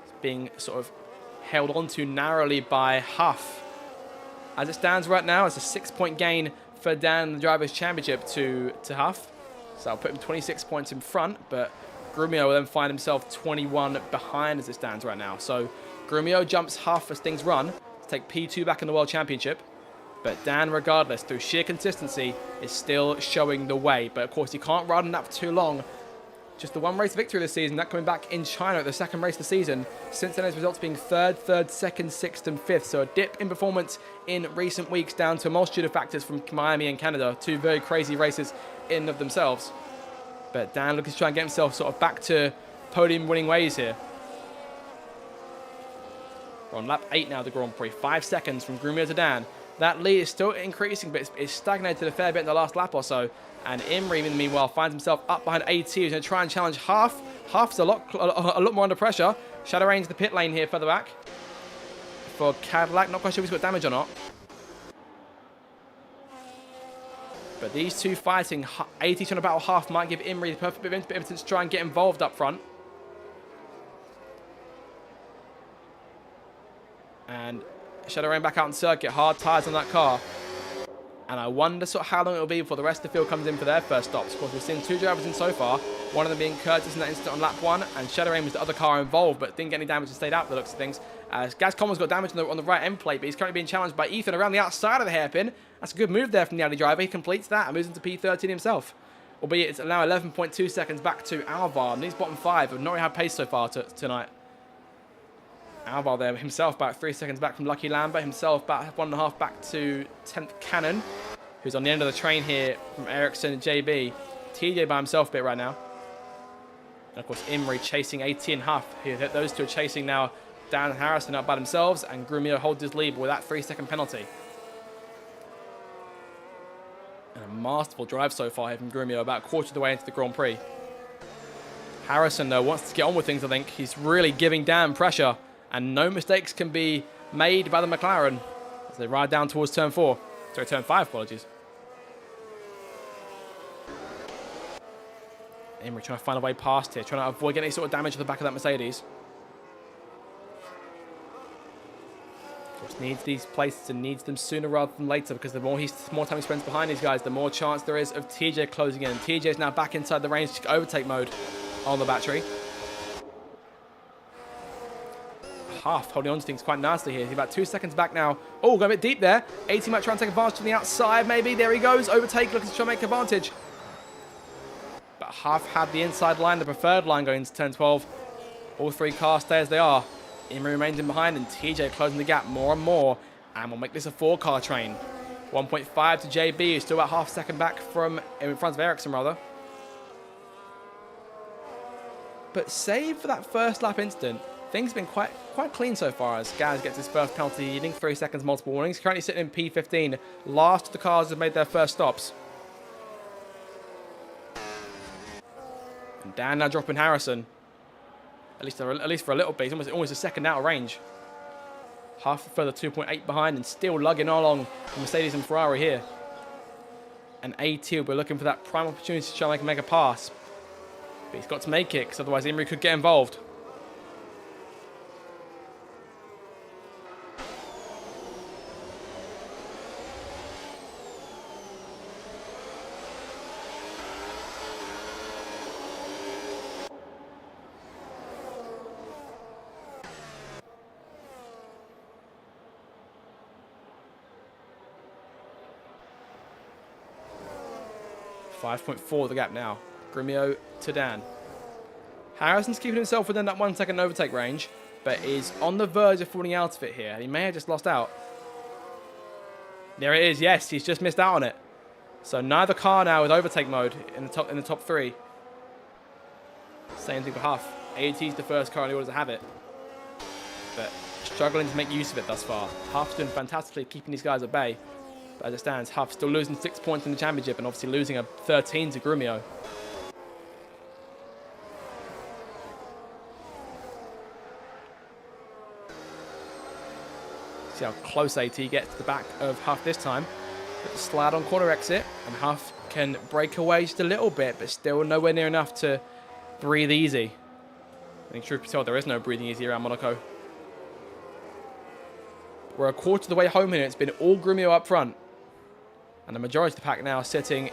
It's being sort of held onto narrowly by Huff. As it stands right now, it's a 6-point gain for Dan in the Drivers' Championship to Huff. So I'll put him 26 points in front, but Grumio will then find himself 21 behind as it stands right now. So Grumio jumps Huff as things run to take P2 back in the World Championship. But Dan, regardless, through sheer consistency, is still showing the way. But of course, you can't ride on that for too long. Just the 1 race victory this season, that coming back in China at the 2nd race of the season. Since then, his results being 3rd, 2nd, 6th, and 5th. So a dip in performance in recent weeks down to a multitude of factors from Miami and Canada. 2 very crazy races in of themselves. But Dan looking to try and get himself sort of back to podium winning ways here. We're on lap 8 now of the Grand Prix. 5 seconds from Grumio to Dan. That lead is still increasing, but it's stagnated a fair bit in the last lap or so. And Imri, in the meanwhile, finds himself up behind AT. He's going to try and challenge Half. Half's a lot more under pressure. Shadow Rain's the pit lane here further back. For Cadillac, not quite sure if he's got damage or not. But these two fighting, AT trying to battle Half might give Imri the perfect bit of impotence to try and get involved up front. And Shadow Rain back out on circuit. Hard tyres on that car. And I wonder sort of how long it will be before the rest of the field comes in for their first stops. Of course, we've seen 2 drivers in so far. One of them being Curtis in that incident on lap 1. And Shadow Rain was the other car involved, but didn't get any damage and stayed out by the looks of things. As Gaz Commons got damage on the right end plate, but he's currently being challenged by Ethan around the outside of the hairpin. That's a good move there from the alley driver. He completes that and moves into P13 himself. Albeit it's now 11.2 seconds back to Alvar. And these bottom 5 have not really had pace so far tonight. Alvar there himself about 3 seconds back from Lucky Lambert. Himself about 1.5 back to 10th Cannon, who's on the end of the train here from Ericsson and JB. TJ by himself a bit right now. And of course, Imri chasing AT and Huff. Those two are chasing now Dan and Harrison up by themselves, and Grumio holds his lead with that 3-second penalty. And a masterful drive so far here from Grumio, about a quarter of the way into the Grand Prix. Harrison, though, wants to get on with things, I think. He's really giving Dan pressure, and no mistakes can be made by the McLaren as they ride down towards turn 4. Sorry, turn 5, apologies. Imri trying to find a way past here, trying to avoid getting any sort of damage to the back of that Mercedes. Of course, needs these places and needs them sooner rather than later, because the more time he spends behind these guys, the more chance there is of TJ closing in. TJ is now back inside the range to overtake mode on the battery. Half holding on to things quite nicely here. He's about 2 seconds back now. Oh, going a bit deep there. AT might try and take advantage from the outside, maybe. There he goes. Overtake, looking to try and make advantage. But Half had the inside line, the preferred line going into turn 12. All 3 cars stay as they are. Imri remains in behind, and TJ closing the gap more and more. And we'll make this a 4-car train. 1.5 to JB, who's still about half a second back from in front of Ericsson, rather. But save for that first lap incident, things have been quite clean so far as Gaz gets his first penalty, eating 3 seconds multiple warnings. Currently sitting in P15. Last of the cars have made their first stops. And Dan now dropping Harrison. At least for a little bit. He's almost a second out of range. Half further 2.8 behind and still lugging along Mercedes and Ferrari here. And AT will be looking for that prime opportunity to try and make a pass. But he's got to make it, because otherwise Imri could get involved. .4 the gap now. Grumio to Dan. Harrison's keeping himself within that 1 second overtake range, but is on the verge of falling out of it here. He may have just lost out. There it is. Yes, he's just missed out on it. So neither car now with overtake mode in the top 3. Same thing for Huff. AT's the first car in the order to have it, but struggling to make use of it thus far. Huff's doing fantastically keeping these guys at bay. As it stands, Huff still losing 6 points in the championship and obviously losing a 13 to Grumio. See how close AT gets to the back of Huff this time. But the slide on corner exit, and Huff can break away just a little bit, but still nowhere near enough to breathe easy. I think truth be told, there is no breathing easy around Monaco. We're a quarter of the way home here. It's been all Grumio up front. And the majority of the pack now sitting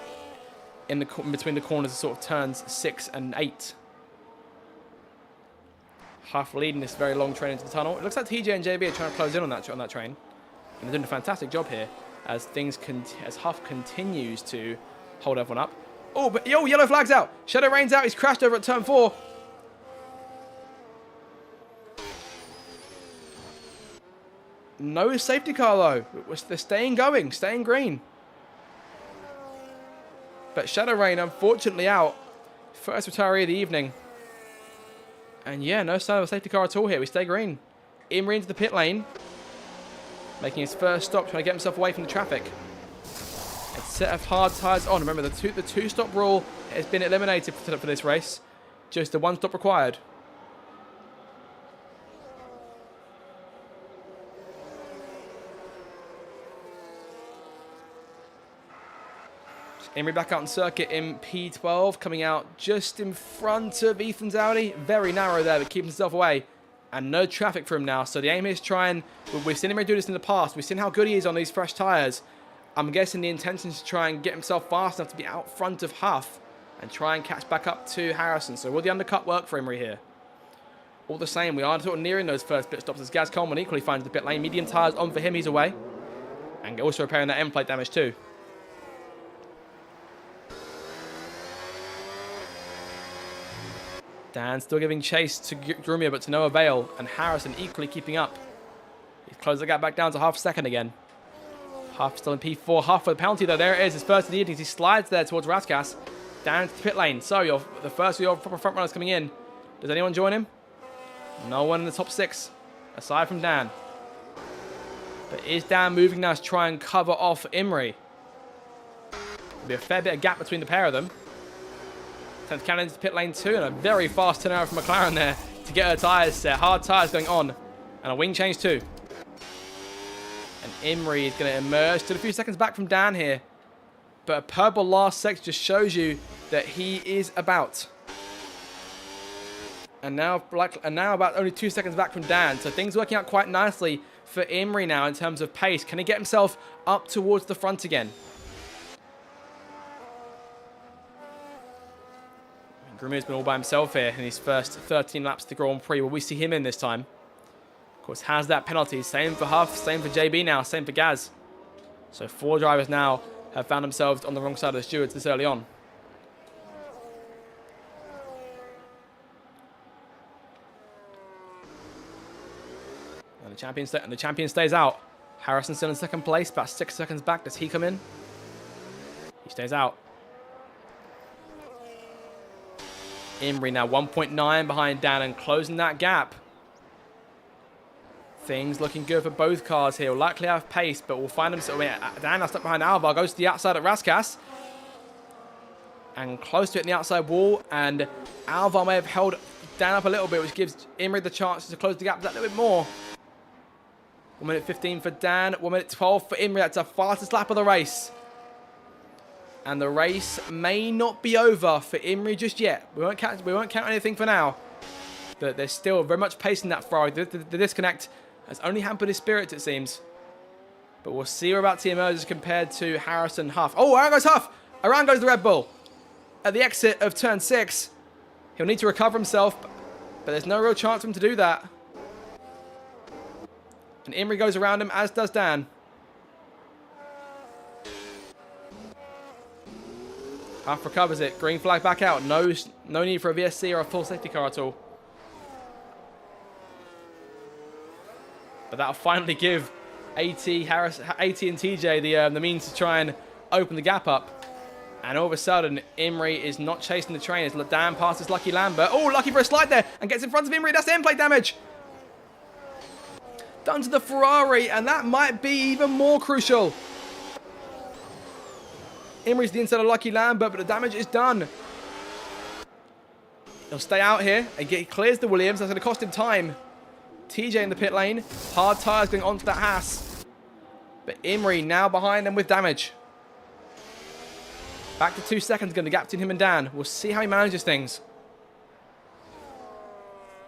in between the corners of sort of turns 6 and 8. Huff leading this very long train into the tunnel. It looks like TJ and JB are trying to close in on that train. And they're doing a fantastic job here as Huff continues to hold everyone up. Oh, but yellow flag's out. Shadow Rain's out. He's crashed over at turn 4. No safety car though. They're staying going, staying green. But Shadow Rain, unfortunately, out. First retiree of the evening. And yeah, no sign of a safety car at all here. We stay green. Imrie into the pit lane. Making his first stop, trying to get himself away from the traffic. A set of hard tyres on. Remember, the two-stop rule has been eliminated for this race. Just the one stop required. Imrie back out on circuit in P12, coming out just in front of Ethan's Audi. Very narrow there, but keeping himself away. And no traffic for him now. So the aim is to try and... We've seen Imrie do this in the past. We've seen how good he is on these fresh tyres. I'm guessing the intention is to try and get himself fast enough to be out front of Huff and try and catch back up to Harrison. So will the undercut work for Imrie here? All the same, we are sort of nearing those first pit stops as Gaz Coleman equally finds the pit lane. Medium tyres on for him, he's away. And also repairing that end plate damage too. Dan still giving chase to Grumio, but to no avail. And Harrison equally keeping up. He's closed the gap back down to half a second again. Huff still in P4. Huff for the penalty though. There it is. His first of the evening. He slides there towards Raskas. Down to the pit lane. So the first of your proper front runners coming in. Does anyone join him? No one in the top 6. Aside from Dan. But is Dan moving now to try and cover off Imrie? There'll be a fair bit of gap between the pair of them. 10th Cannon into pit lane 2, and a very fast turnaround from McLaren there to get her tyres set. Hard tyres going on, and a wing change too. And Imrie is going to emerge, still a few seconds back from Dan here. But a purple last section just shows you that he is about. And now about only 2 seconds back from Dan, so things working out quite nicely for Imrie now in terms of pace. Can he get himself up towards the front again? Grumio's been all by himself here in his first 13 laps of the Grand Prix. Will we see him in this time? Of course, has that penalty. Same for Huff, same for JB now, same for Gaz. So 4 drivers now have found themselves on the wrong side of the stewards this early on. And the champion stays out. Harrison still in second place, about 6 seconds back. Does he come in? He stays out. Imrie now 1.9 behind Dan and closing that gap. Things looking good for both cars here. Will likely have pace, but we'll find himself... Dan now stuck behind Alvar. Goes to the outside at Raskas. And close to it in the outside wall. And Alvar may have held Dan up a little bit, which gives Imrie the chance to close the gap that little bit more. 1 minute 15 for Dan. 1 minute 12 for Imrie. That's the fastest lap of the race. And the race may not be over for Imrie just yet. We won't count anything for now. But there's still very much pace in that Ferrari. The disconnect has only hampered his spirits, it seems. But we'll see whereabouts he emerges compared to Harrison Huff. Oh, around goes Huff! Around goes the Red Bull. At the exit of turn 6. He'll need to recover himself, but there's no real chance for him to do that. And Imrie goes around him, as does Dan. Huff recovers it. Green flag back out. No need for a VSC or a full safety car at all. But that'll finally give AT and TJ the means to try and open the gap up. And all of a sudden, Imrie is not chasing the train as Dan passes Lucky Lambert. Oh, Lucky for a slide there and gets in front of Imrie. That's end plate damage. Done to the Ferrari, and that might be even more crucial. Imrie's the inside of Lucky Lambert, but the damage is done. He'll stay out here and he clears the Williams. That's going to cost him time. TJ in the pit lane. Hard tyres going onto that Haas. But Imrie now behind them with damage. Back to 2 seconds, going to gap between him and Dan. We'll see how he manages things.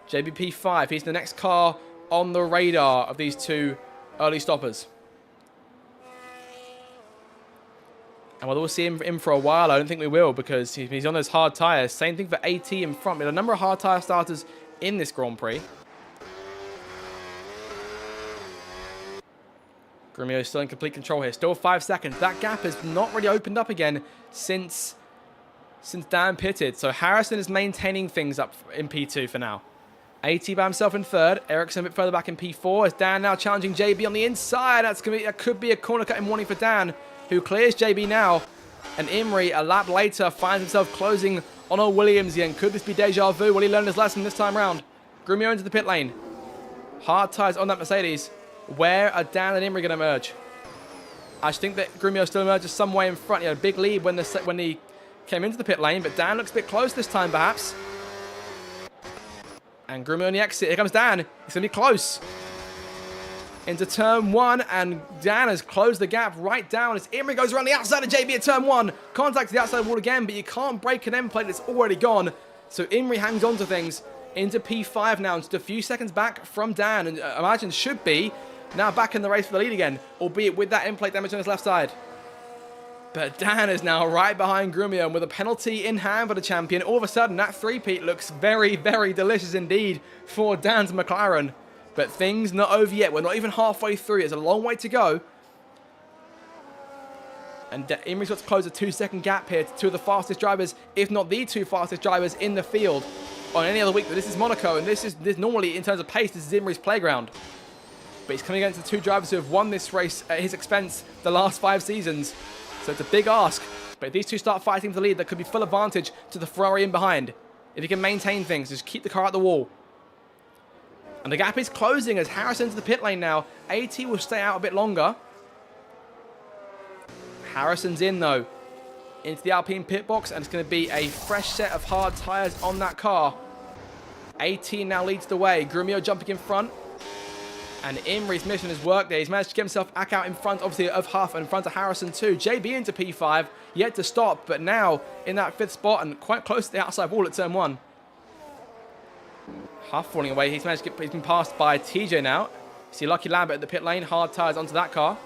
JBP 5. He's the next car on the radar of these two early stoppers. And we'll see him in for a while. I don't think we will because he's on those hard tyres. Same thing for AT in front. We have a number of hard tyre starters in this Grand Prix. Grumio is still in complete control here. Still 5 seconds. That gap has not really opened up again since Dan pitted. So Harrison is maintaining things up in P2 for now. AT by himself in third. Ericsson a bit further back in P4. As Dan now challenging JB on the inside. That could be a corner cutting warning for Dan, who clears JB now. And Imrie, a lap later, finds himself closing on a Williams again. Could this be deja vu? Will he learn his lesson this time round? Grumio into the pit lane. Hard tyres on that Mercedes. Where are Dan and Imrie going to merge? I just think that Grumio still emerges some way in front. He had a big lead when he came into the pit lane, but Dan looks a bit close this time, perhaps. And Grumio on the exit. Here comes Dan. He's going to be close. Into turn 1, and Dan has closed the gap right down as Imrie goes around the outside of JB at turn 1. Contacts the outside wall again, but you can't break an end plate that's already gone. So Imrie hangs on to things into P5 now, and just a few seconds back from Dan, and imagine should be now back in the race for the lead again, albeit with that end plate damage on his left side. But Dan is now right behind Grumio, and with a penalty in hand for the champion, all of a sudden that three-peat looks very, very delicious indeed for Dan's McLaren. But things not over yet. We're not even halfway through. There's a long way to go. And Imrie's got to close a 2-second gap here to two of the fastest drivers, if not the two fastest drivers in the field on any other week. But this is Monaco, and this normally, in terms of pace, this is Imrie's playground. But he's coming against the two drivers who have won this race at his expense the last 5 seasons. So it's a big ask. But if these two start fighting for the lead, that could be full advantage to the Ferrari in behind. If he can maintain things, just keep the car at the wall. And the gap is closing as Harris into the pit lane now. AT will stay out a bit longer. Harrison's in, though, into the Alpine pit box, and it's going to be a fresh set of hard tyres on that car. AT now leads the way. Grumio jumping in front. And Imrie's mission has worked there. He's managed to get himself back out in front, obviously, of Huff and in front of Harrison too. JB into P5, yet to stop, but now in that 5th spot and quite close to the outside wall at turn 1. Huff falling away. He's managed to he's been passed by TJ now. See Lucky Lambert at the pit lane. Hard tyres onto that car.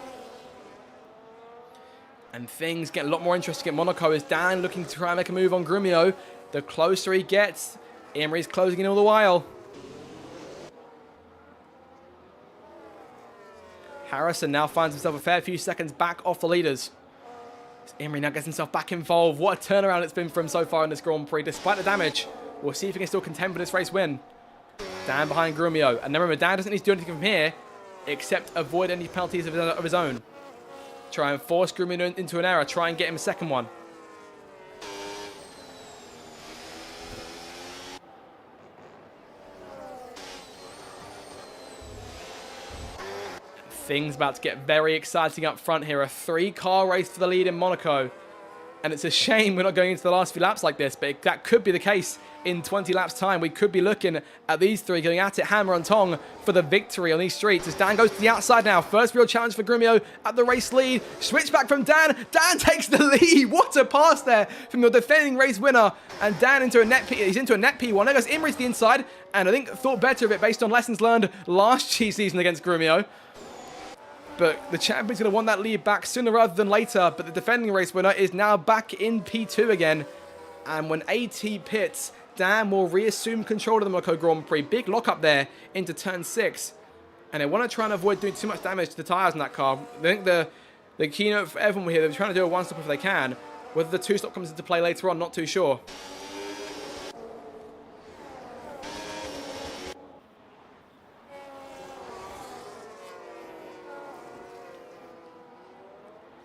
And things get a lot more interesting at Monaco as Dan looking to try and make a move on Grumio. The closer he gets, Imrie's closing in all the while. Harrison now finds himself a fair few seconds back off the leaders. Imrie now gets himself back involved. What a turnaround it's been for him so far in this Grand Prix, despite the damage. We'll see if he can still contend for this race win. Dan behind Grumio. And remember, Dan doesn't need to do anything from here except avoid any penalties of his own. Try and force Grumio into an error. Try and get him a second one. Things about to get very exciting up front here. A 3-car race for the lead in Monaco. And it's a shame we're not going into the last few laps like this, but that could be the case in 20 laps time. We could be looking at these three going at it hammer and tong for the victory on these streets as Dan goes to the outside now. First real challenge for Grumio at the race lead. Switch back from Dan. Dan takes the lead. What a pass there from the defending race winner. And Dan into a net P. He's into a net P1. There goes Imrie to the inside, and I think thought better of it based on lessons learned last season against Grumio. But the champion's going to want that lead back sooner rather than later. But the defending race winner is now back in P2 again. And when AT pits, Dan will reassume control of the Monaco Grand Prix. Big lock up there into turn 6. And they want to try and avoid doing too much damage to the tyres in that car. I think the keynote for everyone here, they're trying to do a one-stop if they can. Whether the two-stop comes into play later on, not too sure.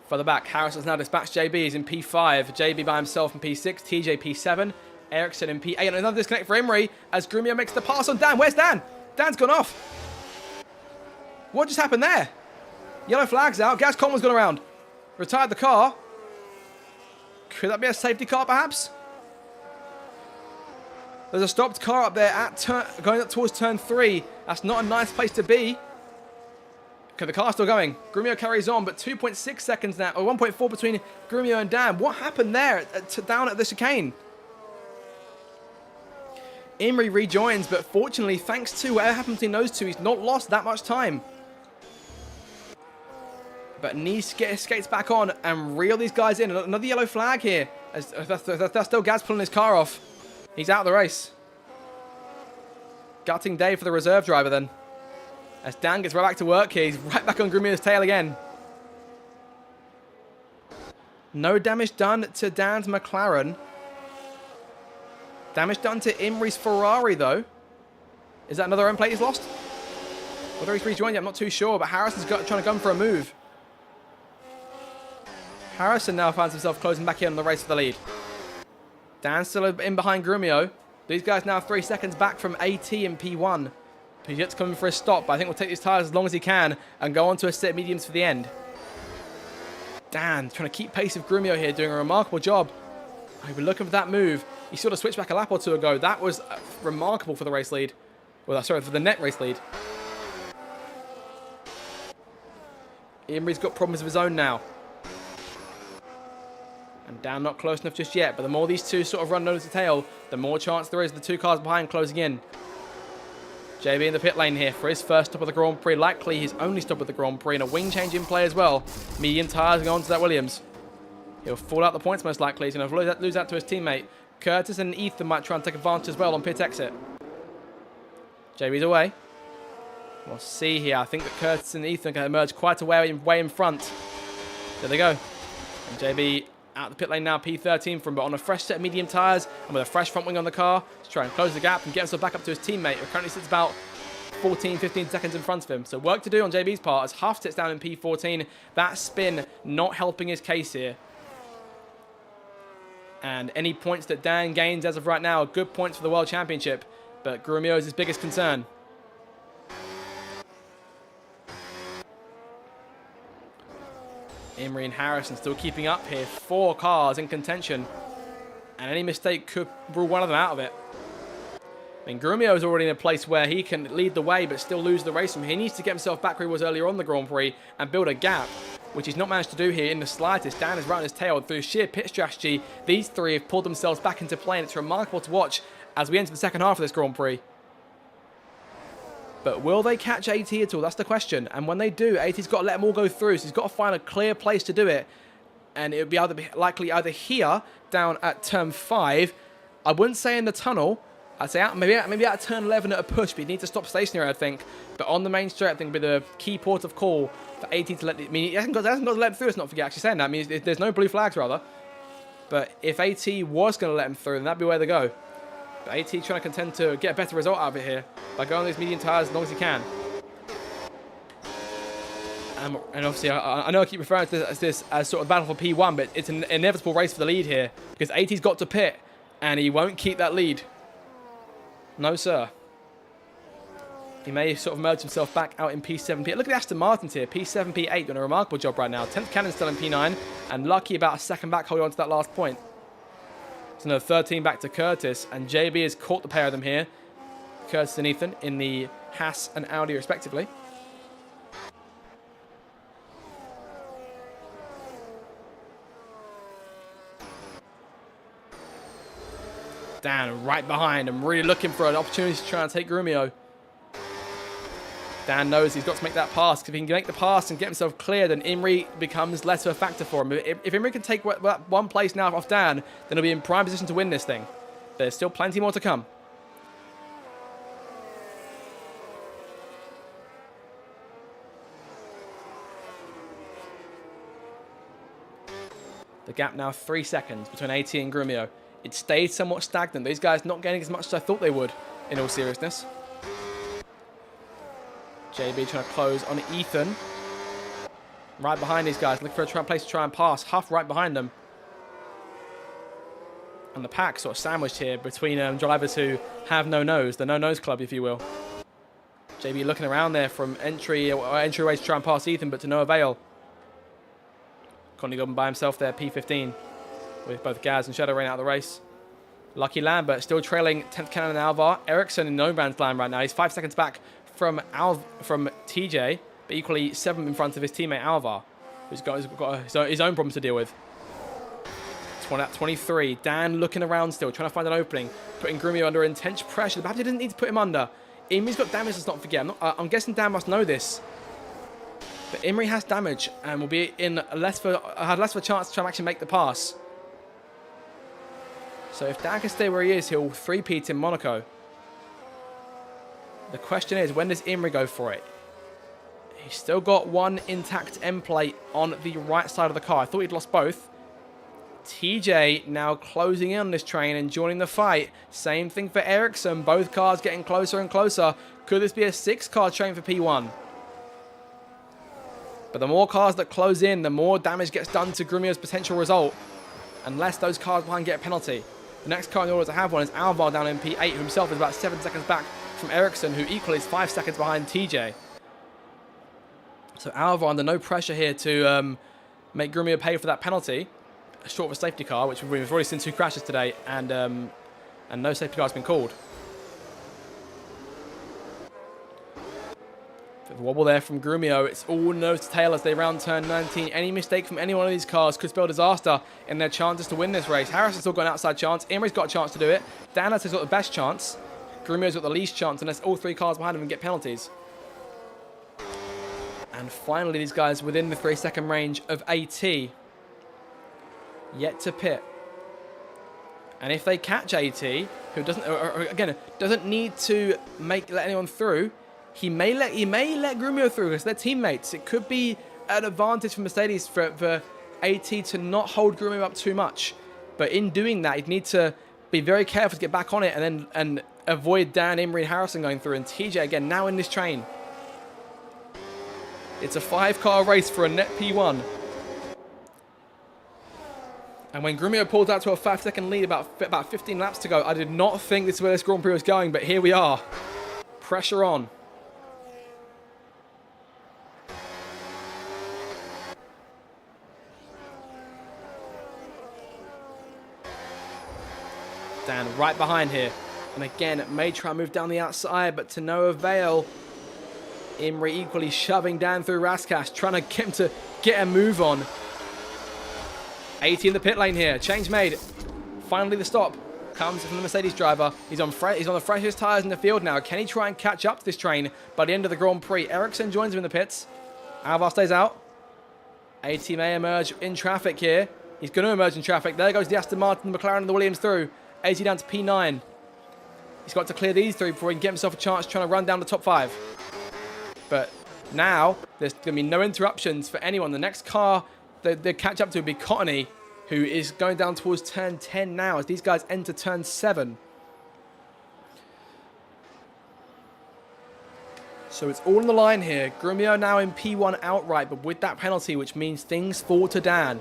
Further back, Harris has now dispatched JB. He's in P5. JB by himself in P6. TJ P7. Ericsson in P8. And another disconnect for Imrie as Grumio makes the pass on Dan. Where's Dan? Dan's gone off. What just happened there? Yellow flag's out. Gas Coleman's gone around. Retired the car. Could that be a safety car, perhaps? There's a stopped car up there at going up towards turn 3. That's not a nice place to be. Okay, the car's still going. Grumio carries on, but 2.6 seconds now, or 1.4 between Grumio and Dan. What happened there down at the chicane? Imrie rejoins, but fortunately, thanks to whatever happened between those two, he's not lost that much time. But Nice skates back on and reel these guys in. Another yellow flag here. That's still Gaz pulling his car off. He's out of the race. Gutting day for the reserve driver then. As Dan gets right back to work here, he's right back on Grumio's tail again. No damage done to Dan's McLaren. Damage done to Imrie's Ferrari, though. Is that another end plate he's lost? Whether he's rejoined yet, I'm not too sure, but Harrison's trying to gun for a move. Harrison now finds himself closing back in on the race for the lead. Dan's still in behind Grumio. These guys now 3 seconds back from AT and P1. He's yet to come in for a stop, but I think we'll take these tyres as long as he can and go on to a set of mediums for the end. Dan trying to keep pace with Grumio here, doing a remarkable job. I've been looking for that move. He sort of switched back a lap or two ago. That was remarkable for the race lead. Well, sorry, for the net race lead. Imri's got problems of his own now. And Dan not close enough just yet, but the more these two sort of run nose to tail, the more chance there is of the two cars behind closing in. JB in the pit lane here for his first stop of the Grand Prix, likely his only stop of the Grand Prix, and a wing change in play as well. Medium tyres going on to that Williams. He'll fall out the points most likely. He's going to lose that to his teammate. Curtis and Ethan might try and take advantage as well on pit exit. JB's away. We'll see here. I think that Curtis and Ethan can emerge quite a way in front. There they go. And JB out the pit lane now, P13 from, but on a fresh set of medium tyres and with a fresh front wing on the car to try and close the gap and get himself back up to his teammate, who currently sits about 14-15 seconds in front of him. So work to do on JB's part as Huff sits down in P14. That spin not helping his case here. And any points that Dan gains as of right now are good points for the World Championship, but Grumio is his biggest concern. Imri and Harrison still keeping up here. 4 cars in contention. And any mistake could rule one of them out of it. I mean, Grumio is already in a place where he can lead the way but still lose the race from here. He needs to get himself back where he was earlier on the Grand Prix and build a gap, which he's not managed to do here in the slightest. Dan is right on his tail. Through sheer pit strategy, these three have pulled themselves back into play, and it's remarkable to watch as we enter the second half of this Grand Prix. But will they catch AT at all? That's the question. And when they do, AT's got to let them all go through. So he's got to find a clear place to do it. And it would be likely either here, down at turn 5. I wouldn't say in the tunnel. I'd say maybe out of turn 11 at a push. But he'd need to stop stationary, I think. But on the main straight, I think would be the key port of call for AT to let... I mean, he hasn't got to let him through. Let's not forget actually saying that. I mean, there's no blue flags, rather. But if AT was going to let him through, then that'd be where they go. But AT trying to contend to get a better result out of it here by going on these medium tyres as long as he can. And obviously, I know I keep referring to this as sort of battle for P1, but it's an inevitable race for the lead here because AT's got to pit and he won't keep that lead. No, sir. He may sort of merge himself back out in P7, P8. Look at the Aston Martins here. P7, P8 doing a remarkable job right now. 10th Cannon still in P9 and lucky about a second back holding on to that last point. It's another 13 back to Curtis, and JB has caught the pair of them here. Curtis and Ethan in the Haas and Audi respectively. Dan right behind and really looking for an opportunity to try and take Grumio. Dan knows he's got to make that pass, because if he can make the pass and get himself clear, then Imri becomes less of a factor for him. If Imri can take one place now off Dan, then he'll be in prime position to win this thing. There's still plenty more to come. The gap now 3 seconds between AT and Grumio. It stayed somewhat stagnant. These guys not getting as much as I thought they would, in all seriousness. JB trying to close on Ethan. Right behind these guys, looking for a place to try and pass. Huff right behind them. And the pack sort of sandwiched here between drivers who have no nose, the no-nose club, if you will. JB looking around there from entryway to try and pass Ethan, but to no avail. Connie Goodman by himself there, P15, with both Gaz and Shadow Rain out of the race. Lucky Lambert still trailing 10th Cannon and Alvar. Ericsson in no man's land right now. He's 5 seconds back from TJ, but equally 7 in front of his teammate Alvar, who's got his own problems to deal with. 23. Dan looking around still, trying to find an opening, putting Grumio under intense pressure. Perhaps he didn't need to put him under. Imri's got damage, let's not forget. I'm guessing Dan must know this. But Imri has damage and will be in less of a chance to try and actually make the pass. So if Dan can stay where he is, he'll 3-peat in Monaco. The question is, when does Imri go for it? He's still got one intact end plate on the right side of the car. I thought he'd lost both. TJ now closing in on this train and joining the fight. Same thing for Ericsson. Both cars getting closer and closer. Could this be a 6-car train for P1? But the more cars that close in, the more damage gets done to Grumio's potential result. Unless those cars behind get a penalty. The next car in order to have one is Alvar down in P8, who himself is about 7 seconds back from Ericsson, who equally is 5 seconds behind TJ. So Alvar under no pressure here to make Grumio pay for that penalty. Short of a safety car, which we've already seen 2 crashes today, and no safety car has been called. Bit of a wobble there from Grumio. It's all nose to tail as they round turn 19. Any mistake from any one of these cars could spell disaster in their chances to win this race. Harrison's still got an outside chance. Imri's got a chance to do it. Danas has got the best chance. Grumio's got the least chance unless all 3 cars behind him get penalties. And finally, these guys within the 3-second range of AT. Yet to pit. And if they catch AT, who doesn't, again, doesn't need to let anyone through, he may let Grumio through because they're teammates. It could be an advantage for Mercedes for AT to not hold Grumio up too much. But in doing that, he'd need to be very careful to get back on it and avoid Dan, Imri, and Harrison going through. And TJ again now in this train. It's a 5-car race for a net P1. And when Grumio pulled out to a 5-second lead, about 15 laps to go, I did not think this is where this Grand Prix was going, but here we are. Pressure on. Dan right behind here. And again, may try and move down the outside, but to no avail. Imri equally shoving Dan through Rascash, trying to get him to get a move on. 80 in the pit lane here. Change made. Finally, the stop comes from the Mercedes driver. He's on the freshest tyres in the field now. Can he try and catch up to this train by the end of the Grand Prix? Ericsson joins him in the pits. Alvar stays out. 80 may emerge in traffic here. He's going to emerge in traffic. There goes the Aston Martin, the McLaren, and the Williams through. 80 down to P9. He's got to clear these 3 before he can get himself a chance trying to run down the top 5. But now, there's going to be no interruptions for anyone. The next car they catch up to would be Cottony, who is going down towards turn 10 now as these guys enter turn 7. So it's all on the line here. Grumio now in P1 outright, but with that penalty, which means things fall to Dan.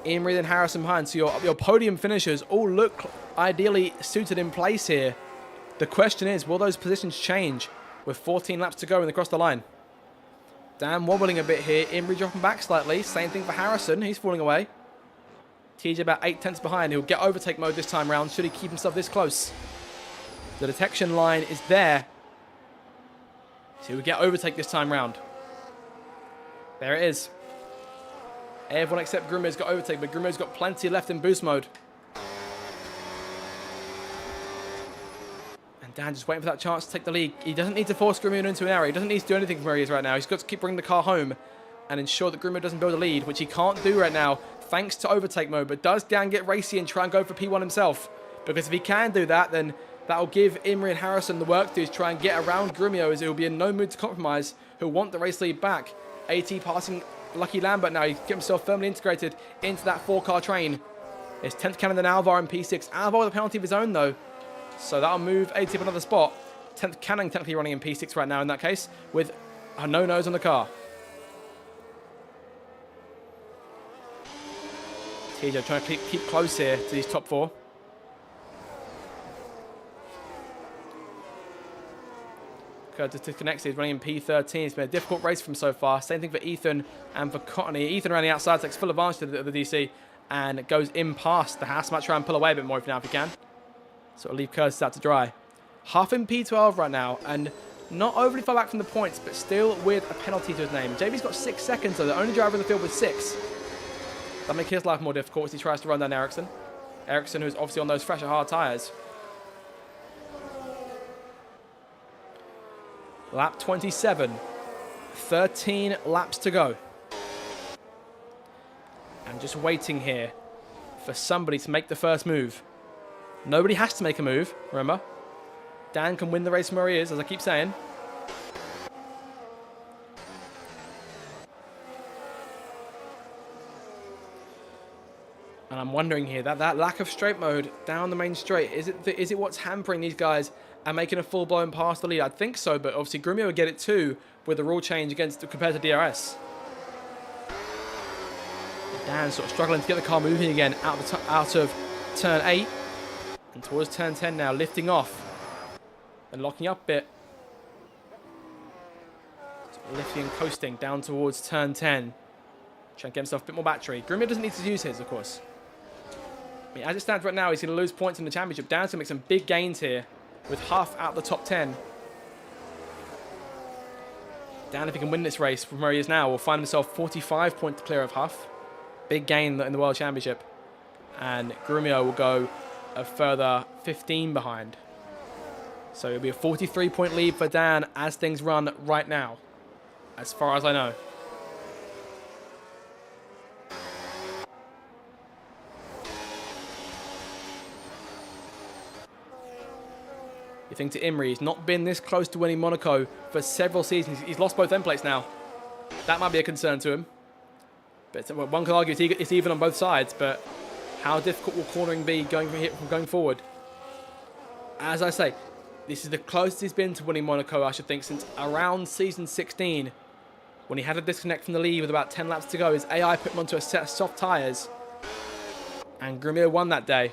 Imri and Harrison behind. So your podium finishers all look ideally suited in place here. The question is, will those positions change with 14 laps to go and across the line? Dan wobbling a bit here. Imri dropping back slightly. Same thing for Harrison. He's falling away. TJ about 8 tenths behind. He'll get overtake mode this time round. Should he keep himself this close? The detection line is there. So he'll get overtake this time round. There it is. Everyone except Grumio's got overtake, but Grumio's got plenty left in boost mode. And Dan just waiting for that chance to take the lead. He doesn't need to force Grumio into an area. He doesn't need to do anything from where he is right now. He's got to keep bringing the car home and ensure that Grumio doesn't build a lead, which he can't do right now thanks to overtake mode. But does Dan get racy and try and go for P1 himself? Because if he can do that, then that'll give Imri and Harrison the work to do, is try and get around Grumio, as he'll be in no mood to compromise. He'll want the race lead back. AT passing Lucky Lambert now. He's get himself firmly integrated into that 4-car train. It's 10th Cannon and Alvar in P6. Alvar with a penalty of his own, though. So that'll move AT up another spot. 10th Cannon technically running in P6 right now in that case, with a no-nose on the car. TJ trying to keep close here to these top 4. Just disconnected. He's running in P13. It's been a difficult race for him so far. Same thing for Ethan and for Cottony. Ethan around the outside takes full advantage of the DC and goes in past the Haas. Might try and pull away a bit more if he can. Sort of leave Curtis out to dry. Half in P12 right now and not overly far back from the points, but still with a penalty to his name. JB's got 6 seconds, so the only driver in the field with 6. That makes his life more difficult as he tries to run down Ericsson. Ericsson, who's obviously on those fresher hard tyres. Lap 27. 13 laps to go. I'm just waiting here for somebody to make the first move. Nobody has to make a move, remember. Dan can win the race from where he is, as I keep saying. And I'm wondering here, that lack of straight mode down the main straight, is it what's hampering these guys and making a full-blown pass the lead? I think so, but obviously Grumio would get it too with the rule change compared to DRS. Dan sort of struggling to get the car moving again out of turn 8 and towards turn 10 now, lifting off. and locking up a bit. Lifting and coasting down towards turn 10. Trying to get himself a bit more battery. Grumio doesn't need to use his, of course. I mean, as it stands right now, he's going to lose points in the championship. Dan's going to make some big gains here with Huff out the top 10. Dan, if he can win this race from where he is now, will find himself 45 points clear of Huff. Big gain in the World Championship. And Grumio will go a further 15 behind. So it'll be a 43-point lead for Dan as things run right now, as far as I know. You think to Imri, he's not been this close to winning Monaco for several seasons. He's lost both end plates now. That might be a concern to him. But one could argue it's even on both sides, but how difficult will cornering be going forward? As I say, this is the closest he's been to winning Monaco, I should think, since around season 16, when he had a disconnect from the lead with about 10 laps to go. His AI put him onto a set of soft tyres, and Grumio won that day.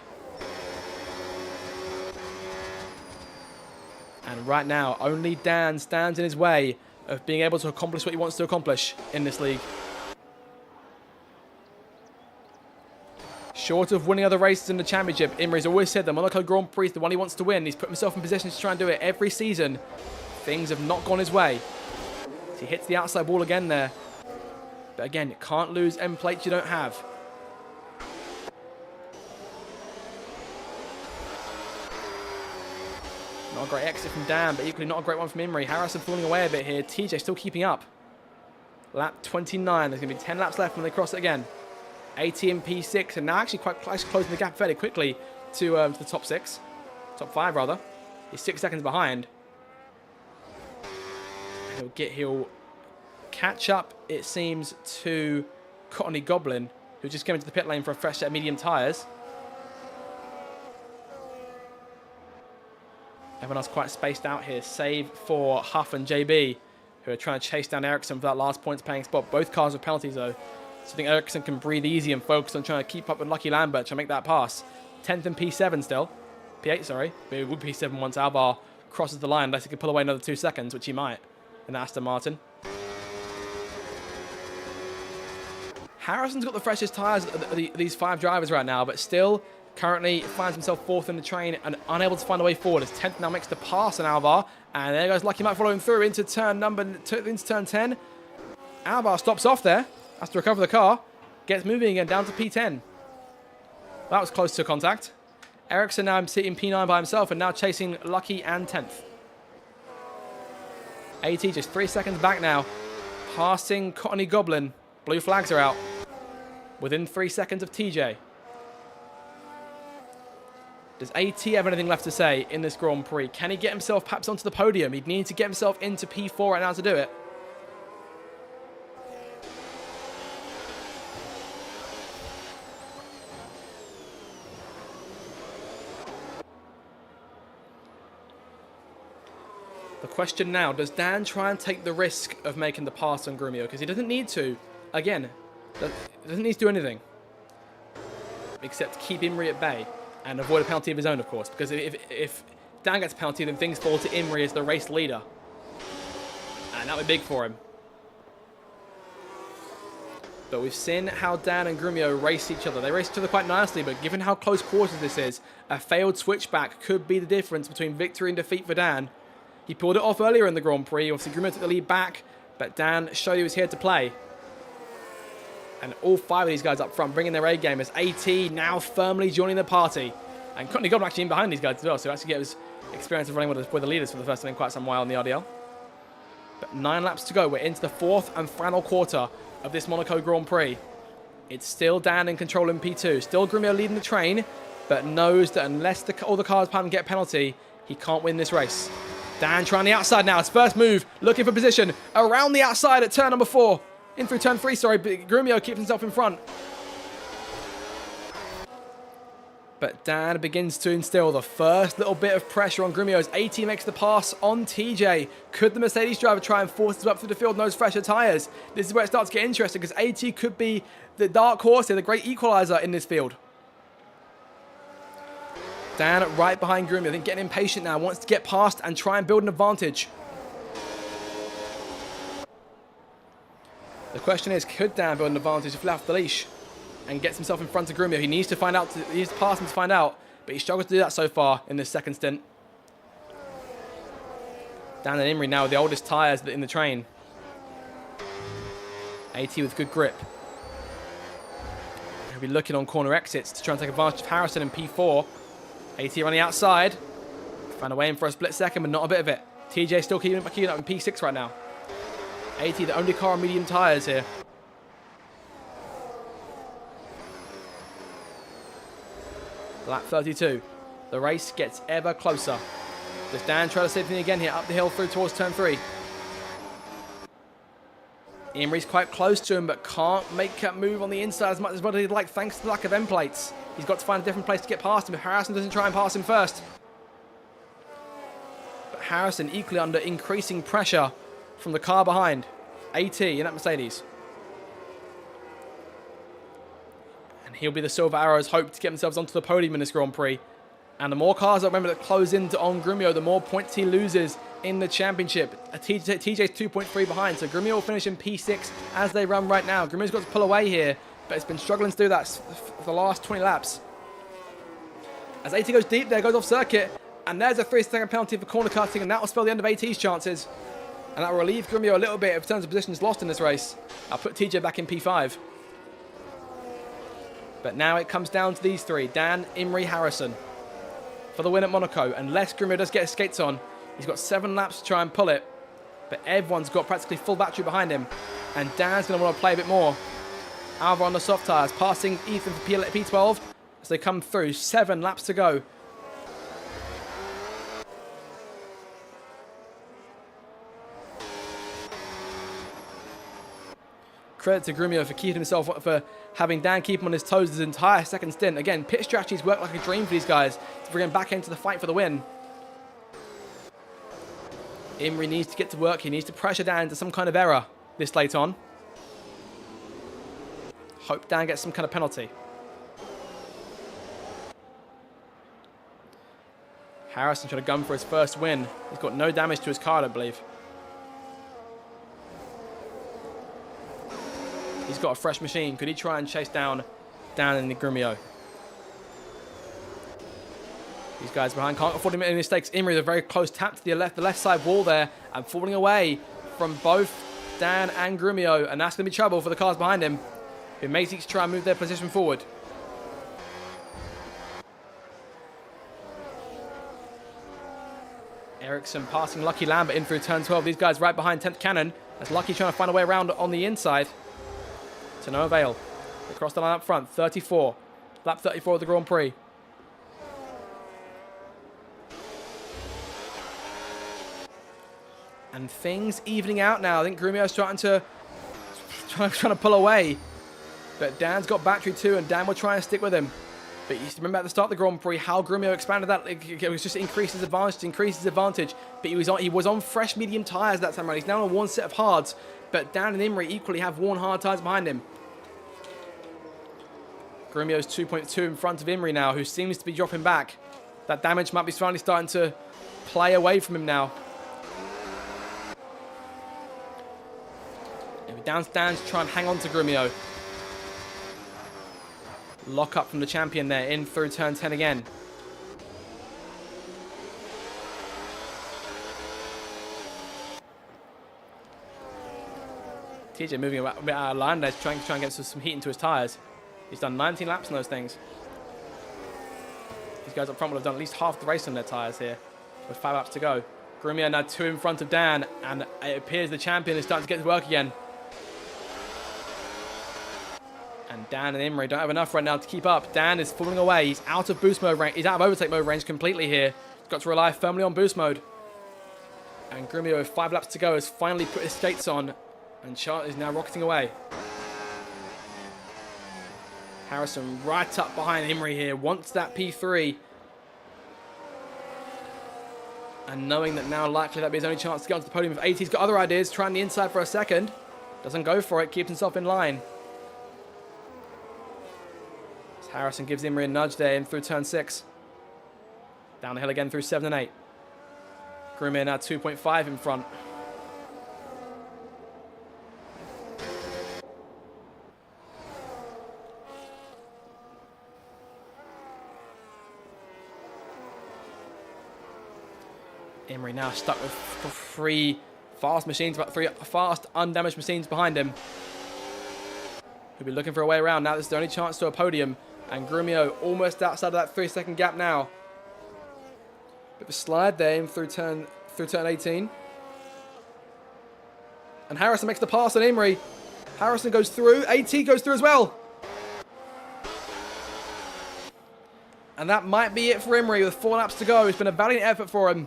And right now, only Dan stands in his way of being able to accomplish what he wants to accomplish in this league. Short of winning other races in the championship, Imri's always said the Monaco Grand Prix is the one he wants to win. He's put himself in position to try and do it every season. Things have not gone his way. He hits the outside wall again there. But again, you can't lose end plates you don't have. Not a great exit from Dan, but equally not a great one from Imri. Harrison falling away a bit here. TJ still keeping up. Lap 29. There's going to be 10 laps left when they cross it again. AT and P6, and now actually quite close, closing the gap fairly quickly to the top 6. Top 5, rather. He's 6 seconds behind. And he'll catch up, it seems, to Cottony Goblin, who just came into the pit lane for a fresh set of medium tyres. Everyone else quite spaced out here, save for Huff and JB, who are trying to chase down Ericsson for that last points paying spot. Both cars with penalties, though. So I think Ericsson can breathe easy and focus on trying to keep up with Lucky Lambert to make that pass. 10th and P7 still. P8, sorry. It would be P7 once Alvar crosses the line, unless he could pull away another 2 seconds, which he might in Aston Martin. Harrison's got the freshest tyres of these 5 drivers right now, but still currently finds himself 4th in the train and unable to find a way forward as 10th now makes the pass on Alvar. And there goes Lucky Matt following through into turn 10. Alvar stops off there, has to recover the car, gets moving again down to P10. That was close to contact. Ericsson now sitting P9 by himself and now chasing Lucky and 10th. AT just 3 seconds back now, passing Cottony Goblin. Blue flags are out within 3 seconds of TJ. Does AT have anything left to say in this Grand Prix? Can he get himself perhaps onto the podium? He'd need to get himself into P4 right now to do it. The question now, does Dan try and take the risk of making the pass on Grumio? Because he doesn't need to. Again, doesn't need to do anything except keep Imri at bay and avoid a penalty of his own, of course. Because if Dan gets a penalty, then things fall to Imri as the race leader. And that would be big for him. But we've seen how Dan and Grumio race each other. They race each other quite nicely, but given how close quarters this is, a failed switchback could be the difference between victory and defeat for Dan. He pulled it off earlier in the Grand Prix. Obviously, Grumio took the lead back, but Dan showed he was here to play. And all 5 of these guys up front bringing their A game as AT now firmly joining the party. And Cottony Goblin actually in behind these guys as well, so actually get his experience of running with the leaders for the first time in quite some while in the RDL. But 9 laps to go. We're into the 4th and final quarter of this Monaco Grand Prix. It's still Dan in control in P2. Still Grumio leading the train, but knows that unless all the cars behind him get a penalty, he can't win this race. Dan trying the outside now. His first move, looking for position around the outside at turn number 4. In through turn 3, sorry, but Grumio keeps himself in front. But Dan begins to instill the first little bit of pressure on Grumio as AT makes the pass on TJ. Could the Mercedes driver try and force him up through the field on those fresher tyres? This is where it starts to get interesting because AT could be the dark horse here, the great equaliser in this field. Dan right behind Grumio. I think getting impatient now. Wants to get past and try and build an advantage. The question is, could Dan build an advantage if left the leash and gets himself in front of Grumio? He needs to find out. He needs to pass him to find out, but he struggles to do that so far in this second stint. Dan and Imri now with the oldest tyres in the train. AT with good grip. He'll be looking on corner exits to try and take advantage of Harrison in P4. AT on the outside. Found a way in for a split second, but not a bit of it. TJ still keeping up in P6 right now. AT, the only car on medium tyres here. Lap 32. The race gets ever closer. Does Dan try to save thing again here up the hill through towards turn 3? Imri's quite close to him, but can't make that move on the inside as much as what he'd like thanks to the lack of end plates. He's got to find a different place to get past him if Harrison doesn't try and pass him first. But Harrison equally under increasing pressure from the car behind. AT in that Mercedes. And he'll be the Silver Arrows' hope to get themselves onto the podium in this Grand Prix. And the more cars, I remember, that close into on Grumio, the more points he loses in the championship. TJ's 2.3 behind, so Grumio will finish in P6 as they run right now. Grumio's got to pull away here, but it's been struggling to do that for the last 20 laps. As AT goes deep there, goes off circuit, and there's a 3-second penalty for corner cutting, and that will spell the end of AT's chances. And that will relieve Grumio a little bit in terms of positions lost in this race. I'll put TJ back in P5. But now it comes down to these three, Dan, Imri, Harrison, for the win at Monaco. Unless Grumio does get his skates on, he's got 7 laps to try and pull it. But everyone's got practically full battery behind him. And Dan's going to want to play a bit more. Alva on the soft tyres, passing Ethan for P12 as they come through. 7 laps to go. Credit to Grumio for keeping himself, for having Dan keep him on his toes his entire second stint. Again, pit strategies work like a dream for these guys to bring him back into the fight for the win. Imri needs to get to work. He needs to pressure Dan into some kind of error this late on. Hope Dan gets some kind of penalty. Harrison trying to gun for his first win. He's got no damage to his car, I believe. He's got a fresh machine. Could he try and chase down Dan and Grumio? These guys behind can't afford to make any mistakes. Imri, a very close tap to the left side wall there, and falling away from both Dan and Grumio, and that's going to be trouble for the cars behind him, who may seek to try and move their position forward. Ericsson passing Lucky Lambert in through turn 12. These guys right behind 10th Cannon, as Lucky trying to find a way around on the inside. To no avail. Across the line up front, 34. Lap 34 of the Grand Prix. And things evening out now. I think Grumio's trying to pull away. But Dan's got battery too, and Dan will try and stick with him. But you remember at the start of the Grand Prix how Grumio expanded that. It was just increased his advantage. But he was on fresh medium tyres that time around. He's now on one set of hards. But Dan and Imri equally have worn hard tyres behind him. Grumio's 2.2 in front of Imri now, who seems to be dropping back. That damage might be finally starting to play away from him now. Dan's to try and hang on to Grumio. Lock up from the champion there, in through turn 10 again. TJ moving a bit out of line there, trying to get some heat into his tyres. He's done 19 laps on those things. These guys up front will have done at least half the race on their tyres here, with 5 laps to go. Grumio now 2 in front of Dan, and it appears the champion is starting to get to work again. And Dan and Imri don't have enough right now to keep up. Dan is falling away. He's out of boost mode range. He's out of overtake mode range completely here. He's got to rely firmly on boost mode. And Grumio, with 5 laps to go, has finally put his skates on, and Chart is now rocketing away. Harrison right up behind Imri here, wants that P3. And knowing that now likely that'll be his only chance to get onto the podium. If AT's got other ideas, trying the inside for a second. Doesn't go for it, keeps himself in line. As Harrison gives Imri a nudge there in through turn 6. Down the hill again through 7 and 8. Grumio now 2.5 in front. Imrie now stuck with three fast machines, but three fast, undamaged machines behind him. He'll be looking for a way around. Now this is the only chance to a podium. And Grumio almost outside of that 3-second gap now. Bit of a slide there through turn 18. And Harrison makes the pass on Imrie. Harrison goes through. AT goes through as well. And that might be it for Imrie with 4 laps to go. It's been a valiant effort for him.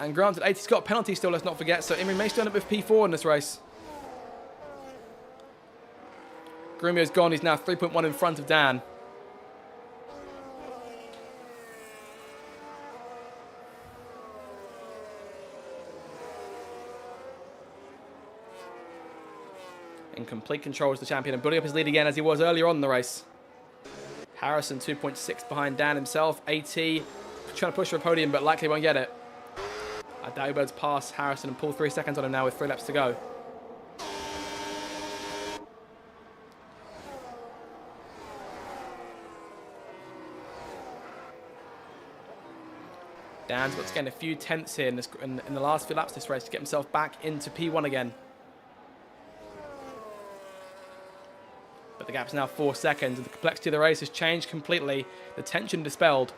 And granted, AT's got a penalty still, let's not forget, so Imrie may still end up with P4 in this race. Grumio's gone, he's now 3.1 in front of Dan. In complete control as the champion and building up his lead again as he was earlier on in the race. Harrison 2.6 behind Dan himself. AT trying to push for a podium but likely won't get it. I doubt he'll be able to pass Harrison and pull 3 seconds on him now with 3 laps to go. Dan's got to gain a few tenths here in the last few laps of this race to get himself back into P1 again. But the gap's now 4 seconds and the complexity of the race has changed completely. The tension dispelled.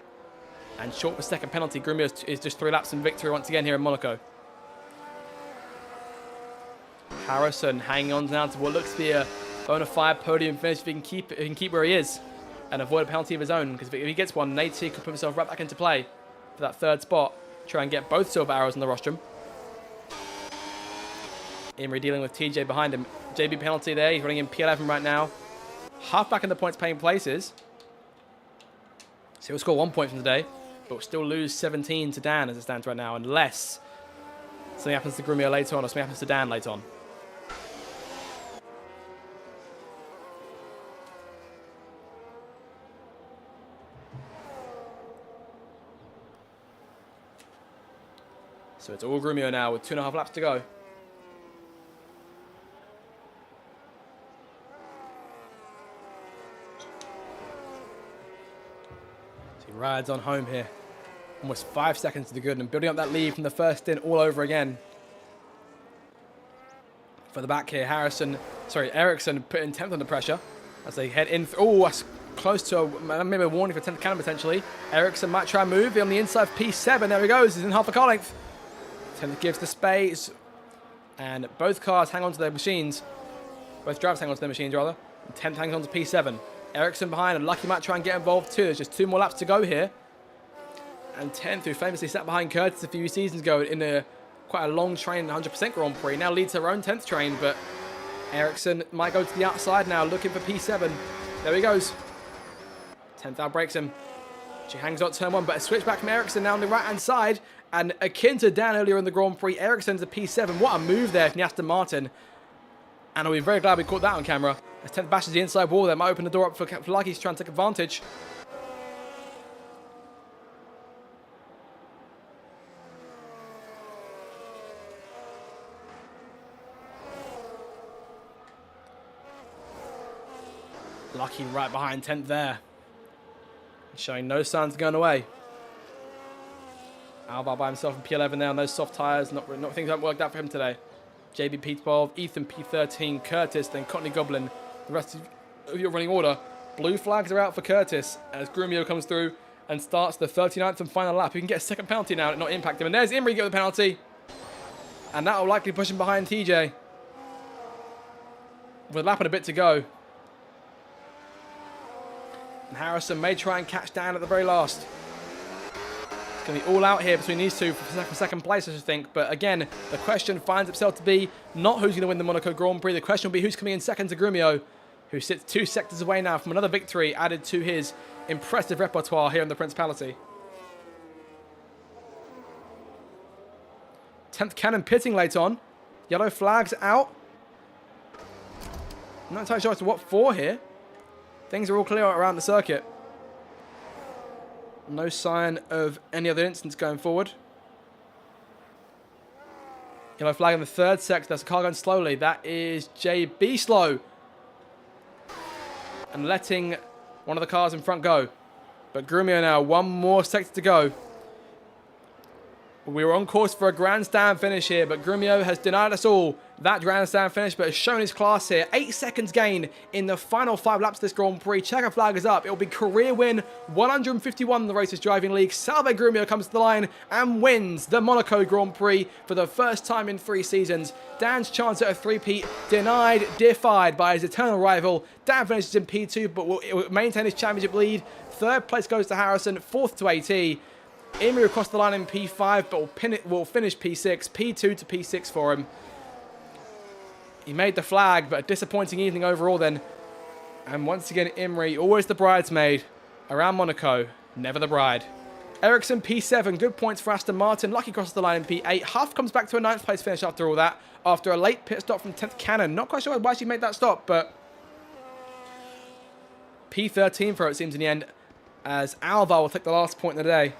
And short for second penalty, Grumio is just 3 laps in victory once again here in Monaco. Harrison hanging on now to what looks to be a bona fide podium finish if he can keep where he is and avoid a penalty of his own. Because if he gets one, Nate could put himself right back into play for that 3rd spot. Try and get both silver arrows in the rostrum. Imrie dealing with TJ behind him. JB penalty there. He's running in P11 right now. Half back in the points paying places. So he'll score 1 point from today. But will still lose 17 to Dan as it stands right now, unless something happens to Grumio later on or something happens to Dan later on. So it's all Grumio now with 2.5 laps to go. So he rides on home here. Almost 5 seconds to the good and building up that lead from the first stint all over again. For the back here, Ericsson put in 10th under pressure as they head in. Oh, that's close to maybe a warning for 10th cannon potentially. Ericsson might try and move on the inside of P7. There he goes. He's in half a car length. 10th gives the space. And both cars hang on to their machines. Both drivers hang on to their machines, rather. And 10th hangs on to P7. Ericsson behind, and Lucky might try and get involved too. There's just 2 more laps to go here. And 10th, who famously sat behind Curtis a few seasons ago in quite a long train, 100% Grand Prix, now leads her own 10th train, but Ericsson might go to the outside now, looking for P7. There he goes. 10th outbreaks him. She hangs on turn 1, but a switch back from Ericsson now on the right-hand side, and akin to Dan earlier in the Grand Prix, Ericsson's a P7. What a move there from the Aston Martin. And I'll be very glad we caught that on camera. As 10th bashes the inside wall, that might open the door up for Lucky to try and take advantage. Lucky right behind 10th there. Showing no signs of going away. Alvar by himself in P11 now, no soft tyres. Things haven't worked out for him today. JB P12, Ethan P13, Curtis, then Courtney Goblin. The rest of your running order. Blue flags are out for Curtis as Grumio comes through and starts the 39th and final lap. He can get a second penalty now and not impact him. And there's Imrie getting the penalty. And that will likely push him behind TJ. With a lap and a bit to go. And Harrison may try and catch Dan at the very last. It's going to be all out here between these two for second place, I should think. But again, the question finds itself to be not who's going to win the Monaco Grand Prix. The question will be who's coming in second to Grumio, who sits 2 sectors away now from another victory added to his impressive repertoire here in the Principality. 10th cannon pitting late on. Yellow flags out. I'm not entirely sure as to what for here. things are all clear around the circuit. No sign of any other incidents going forward. Yellow flag in the third sector. That's a car going slowly. That is JB slow. And letting one of the cars in front go. But Grumio now, one more sector to go. We were on course for a grandstand finish here, but Grumio has denied us all that grandstand finish, but has shown his class here. 8 seconds gain in the final 5 laps of this Grand Prix. Checker flag is up. It will be career win 151 in the Racers Driving League. Salve Grumio comes to the line and wins the Monaco Grand Prix for the first time in 3 seasons. Dan's chance at a three-peat denied, defied by his eternal rival. Dan finishes in P2, but will maintain his championship lead. 3rd place goes to Harrison, 4th to AT. Imri across the line in P5, but will finish P6. P2 to P6 for him. He made the flag, but a disappointing evening overall then. And once again, Imri, always the bridesmaid around Monaco, never the bride. Ericsson, P7, good points for Aston Martin. Lucky crosses the line in P8. Huff comes back to a 9th place finish after all that, after a late pit stop from 10th Cannon. Not quite sure why she made that stop, but P13 for her, it seems, in the end, as Alvar will take the last point of the day.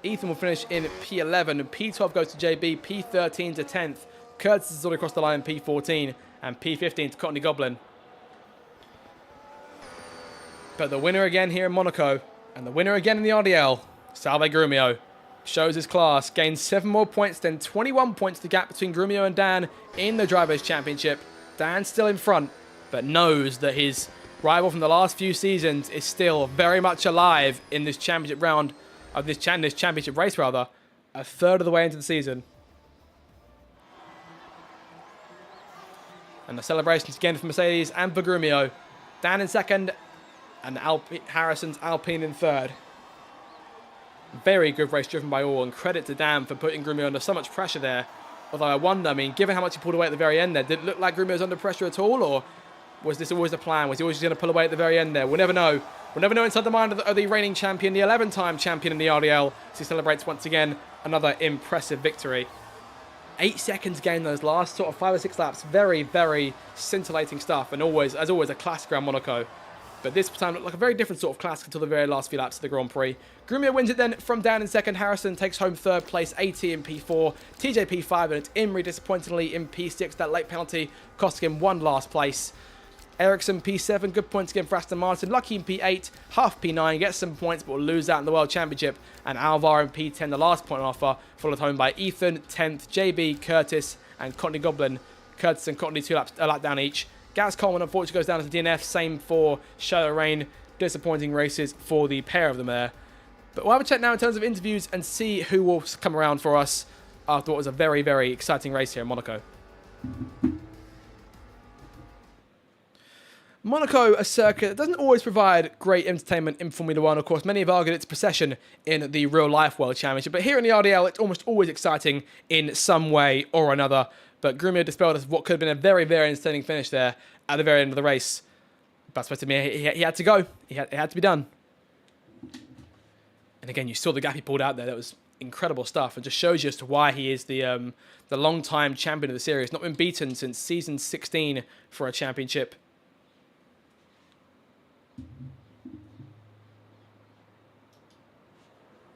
Ethan will finish in P11, and P12 goes to JB, P13 to 10th. Curtis is already across the line in P14, and P15 to Courtney Goblin. But the winner again here in Monaco, and the winner again in the RDL, Salve Grumio, shows his class, gains 7 more points, then 21 points the gap between Grumio and Dan in the Drivers' Championship. Dan's still in front, but knows that his rival from the last few seasons is still very much alive in this championship round, of this championship race rather, a third of the way into the season. And the celebrations again for Mercedes and for Grumio. Dan in 2nd, and Harrison's Alpine in 3rd. Very good race driven by all, and credit to Dan for putting Grumio under so much pressure there. Although I wonder, I mean, given how much he pulled away at the very end there, did it look like Grumio was under pressure at all, or was this always the plan? Was he always going to pull away at the very end there? We'll never know. We'll never know inside the mind of the reigning champion, the 11-time champion in the RDL, as he celebrates once again another impressive victory. 8 seconds gained those last sort of 5 or 6 laps. Very, very scintillating stuff, and always, as always, a classic around Monaco. But this time looked like a very different sort of classic until the very last few laps of the Grand Prix. Grumio wins it then from Dan in 2nd. Harrison takes home 3rd place, AT in P4, TJ P5, and it's Imri disappointingly in P6. That late penalty costing him 1 last place. Ericsson P7, good points again for Aston Martin. Lucky in P8, Huff P9, gets some points but will lose out in the World Championship. And Alvar in P10, the last point on offer, followed home by Ethan, 10th, JB, Curtis, and Courtney Goblin. Curtis and Courtney a lap down each. Gaz Coleman unfortunately goes down to the DNF, same for Shadow Rain. Disappointing races for the pair of them there. But we'll have a check now in terms of interviews and see who will come around for us after what was a very, very exciting race here in Monaco. Monaco, a circuit that doesn't always provide great entertainment in Formula 1. Of course, many have argued its procession in the real-life World Championship. But here in the RDL, it's almost always exciting in some way or another. But Grumio dispelled us what could have been a very, very entertaining finish there at the very end of the race. But supposed to me, he had to go. It had to be done. And again, you saw the gap he pulled out there. That was incredible stuff. And just shows you as to why he is the long-time champion of the series. Not been beaten since season 16 for a championship.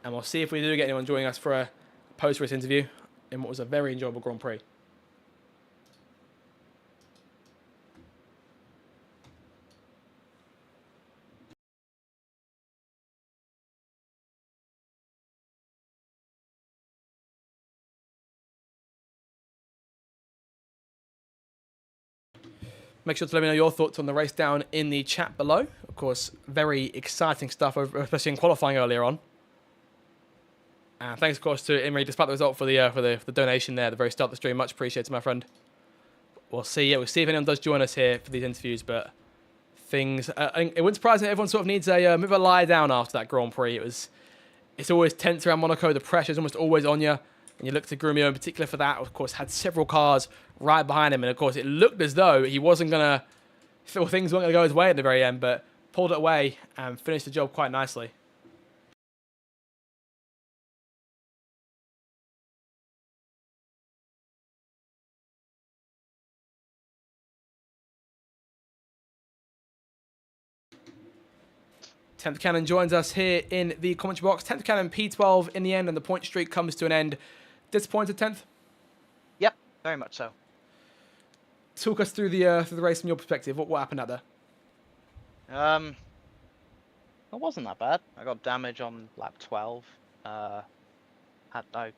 And we'll see if we do get anyone joining us for a post-race interview in what was a very enjoyable Grand Prix. Make sure to let me know your thoughts on the race down in the chat below. Of course, very exciting stuff, especially in qualifying earlier on. And thanks, of course, to Imri, despite the result, for the donation there at the very start of the stream. Much appreciated, my friend. We'll see. Yeah, we'll see if anyone does join us here for these interviews. But things, it wouldn't surprise me. Everyone sort of needs a bit of a lie down after that Grand Prix. It's always tense around Monaco. The pressure's almost always on you. And you look to Grumio in particular for that. Of course, had several cars right behind him, and of course, it looked as though he wasn't gonna, things weren't gonna go his way at the very end, but pulled it away and finished the job quite nicely. 10th Cannon joins us here in the commentary box. 10th Cannon P12 in the end, and the point streak comes to an end. Disappointed, 10th? Yep, very much so. Talk us through the race from your perspective. What happened out there? It wasn't that bad. I got damage on lap 12. I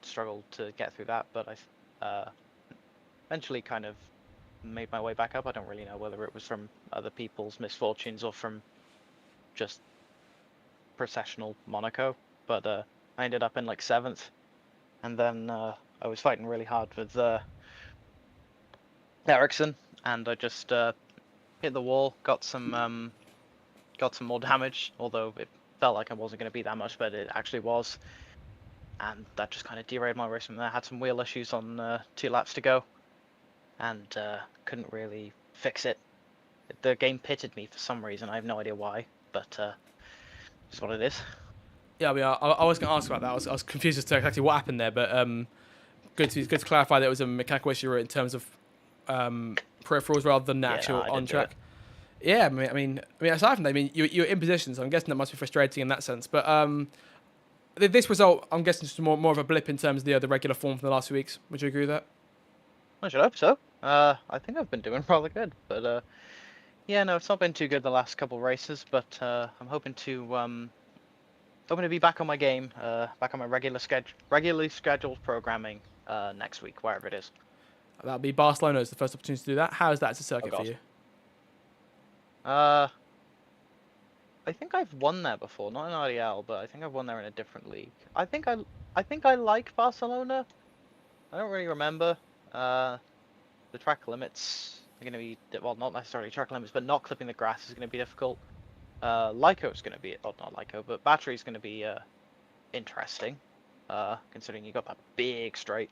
struggled to get through that, but I eventually kind of made my way back up. I don't really know whether it was from other people's misfortunes or from just processional Monaco, but I ended up in like 7th, and then I was fighting really hard with Ericsson, and I just hit the wall, got some more damage, although it felt like it wasn't going to be that much, but it actually was, and that just kind of derailed my race from there. I had some wheel issues on 2 laps to go, and couldn't really fix it. The game pitted me for some reason. I have no idea why, but it's what it is. Yeah, I mean, I was going to ask about that. I was confused as to exactly what happened there, but good to clarify that it was a mechanical issue in terms of peripherals rather than the actual on track. Yeah, I mean, aside from that, I mean, you're in position, so I'm guessing that must be frustrating in that sense. But this result, I'm guessing, is more of a blip in terms of the regular form from the last few weeks. Would you agree with that? I should hope so. I think I've been doing rather good, but yeah, no, it's not been too good the last couple of races. But I'm hoping to be back on my game, back on my regularly scheduled programming next week, wherever it is. That'll be Barcelona is the first opportunity to do that. How is that as a circuit for you? I think I've won there before, not in RDL, but I think I've won there in a different league. I think I like Barcelona. I don't really remember. The track limits are going to be, well, not necessarily track limits, but not clipping the grass is going to be difficult. Lyco is going to be, well, not Lyco, but Battery is going to be interesting, considering you got that big straight.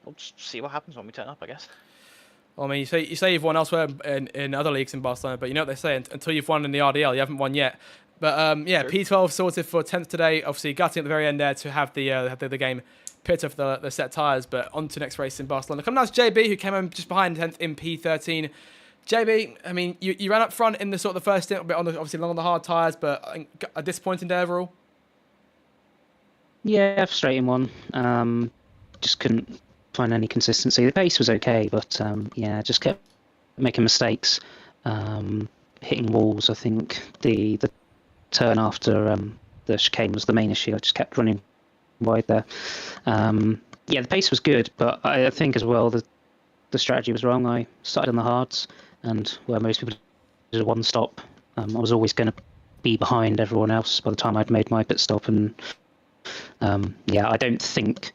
We'll just see what happens when we turn up, I guess. Well, I mean, you say you've won elsewhere in other leagues in Barcelona, but you know what they say, until you've won in the RDL, you haven't won yet. But yeah, True. P12 sorted for 10th today. Obviously, gutting at the very end there to have the game pit off the set tyres, but on to next race in Barcelona. Coming down to JB, who came home just behind 10th in P13. JB, I mean, you ran up front in the sort of the first stint, a bit obviously long on the hard tyres, but I think a disappointing day overall. Yeah, frustrating one. Just couldn't find any consistency. The pace was okay, but yeah, just kept making mistakes, hitting walls. I think the turn after the chicane was the main issue. I just kept running wide there. Yeah, the pace was good, but I think as well the strategy was wrong. I started on the hards, and where most people did a one stop, I was always going to be behind everyone else by the time I'd made my pit stop, and yeah, I don't think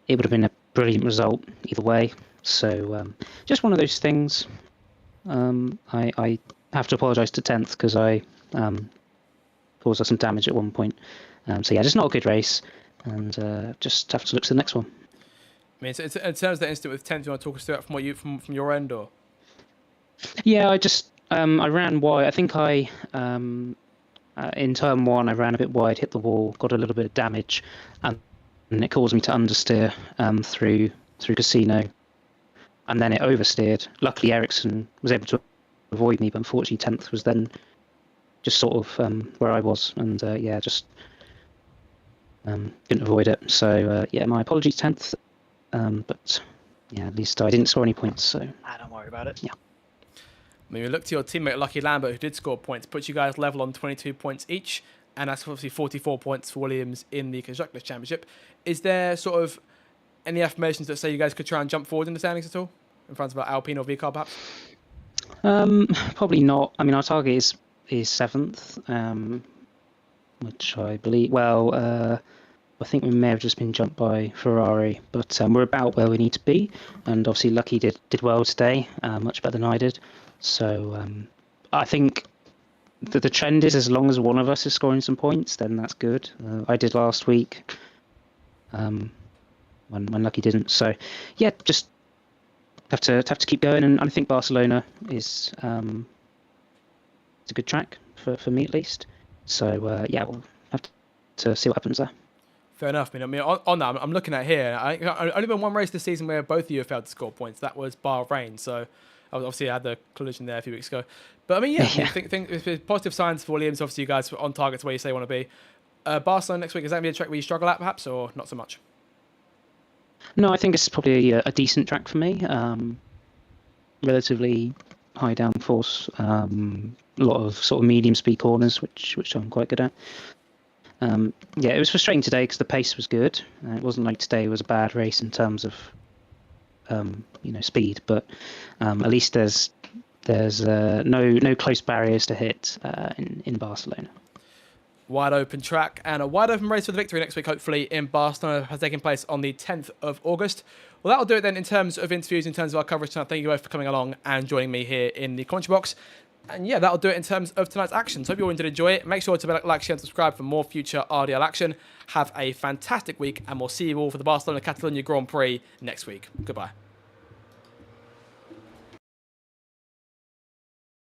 it would have been a brilliant result either way. So just one of those things. I have to apologise to 10th because I caused us some damage at one point. So yeah, just not a good race, and just have to look to the next one. I mean, it's in terms of the incident with 10th, do you want to talk us through it from your end, or? Yeah, I just I ran wide. I think I in turn 1 I ran a bit wide, hit the wall, got a little bit of damage, and it caused me to understeer through Casino, and then it oversteered. Luckily, Ericsson was able to avoid me, but unfortunately, 10th was then just sort of where I was, and yeah, just couldn't avoid it. So yeah, my apologies, 10th, but yeah, at least I didn't score any points. So don't worry about it. Yeah. I mean, we look to your teammate Lucky Lambert, who did score points, puts you guys level on 22 points each, and that's obviously 44 points for Williams in the Constructors' Championship. Is there sort of any affirmations that say you guys could try and jump forward in the standings at all? In front of Alpine or VCAR, perhaps? Probably not. I mean, our target is 7th, which I believe, well, I think we may have just been jumped by Ferrari, but we're about where we need to be, and obviously Lucky did well today, much better than I did. So I think that the trend is, as long as one of us is scoring some points, then that's good. I did last week, when Lucky didn't. So yeah, just have to keep going, and I think Barcelona is it's a good track for me at least. So yeah, we'll have to see what happens there. Fair enough. I mean, on that, I'm looking at here. I've only been one race this season where both of you have failed to score points. That was Bahrain. So Obviously, I had the collision there a few weeks ago. But I mean, yeah, I think it's positive signs for Williams. Obviously, you guys are on target to where you say you want to be. Barcelona next week, is that going to be a track where you struggle at, perhaps, or not so much? No, I think it's probably a decent track for me. Relatively high downforce, a lot of sort of medium speed corners, which I'm quite good at. Yeah, it was frustrating today because the pace was good. It wasn't like today was a bad race in terms of speed, but at least there's no close barriers to hit in Barcelona. Wide open track and a wide open race for the victory next week, hopefully, in Barcelona, has taken place on the 10th of August. Well, that'll do it then in terms of interviews, in terms of our coverage tonight. Thank you both for coming along and joining me here in the commentary box. And yeah, that'll do it in terms of tonight's action. So hope you all did enjoy it. Make sure to like, share, and subscribe for more future RDL action. Have a fantastic week, and we'll see you all for the Barcelona Catalonia Grand Prix next week. Goodbye.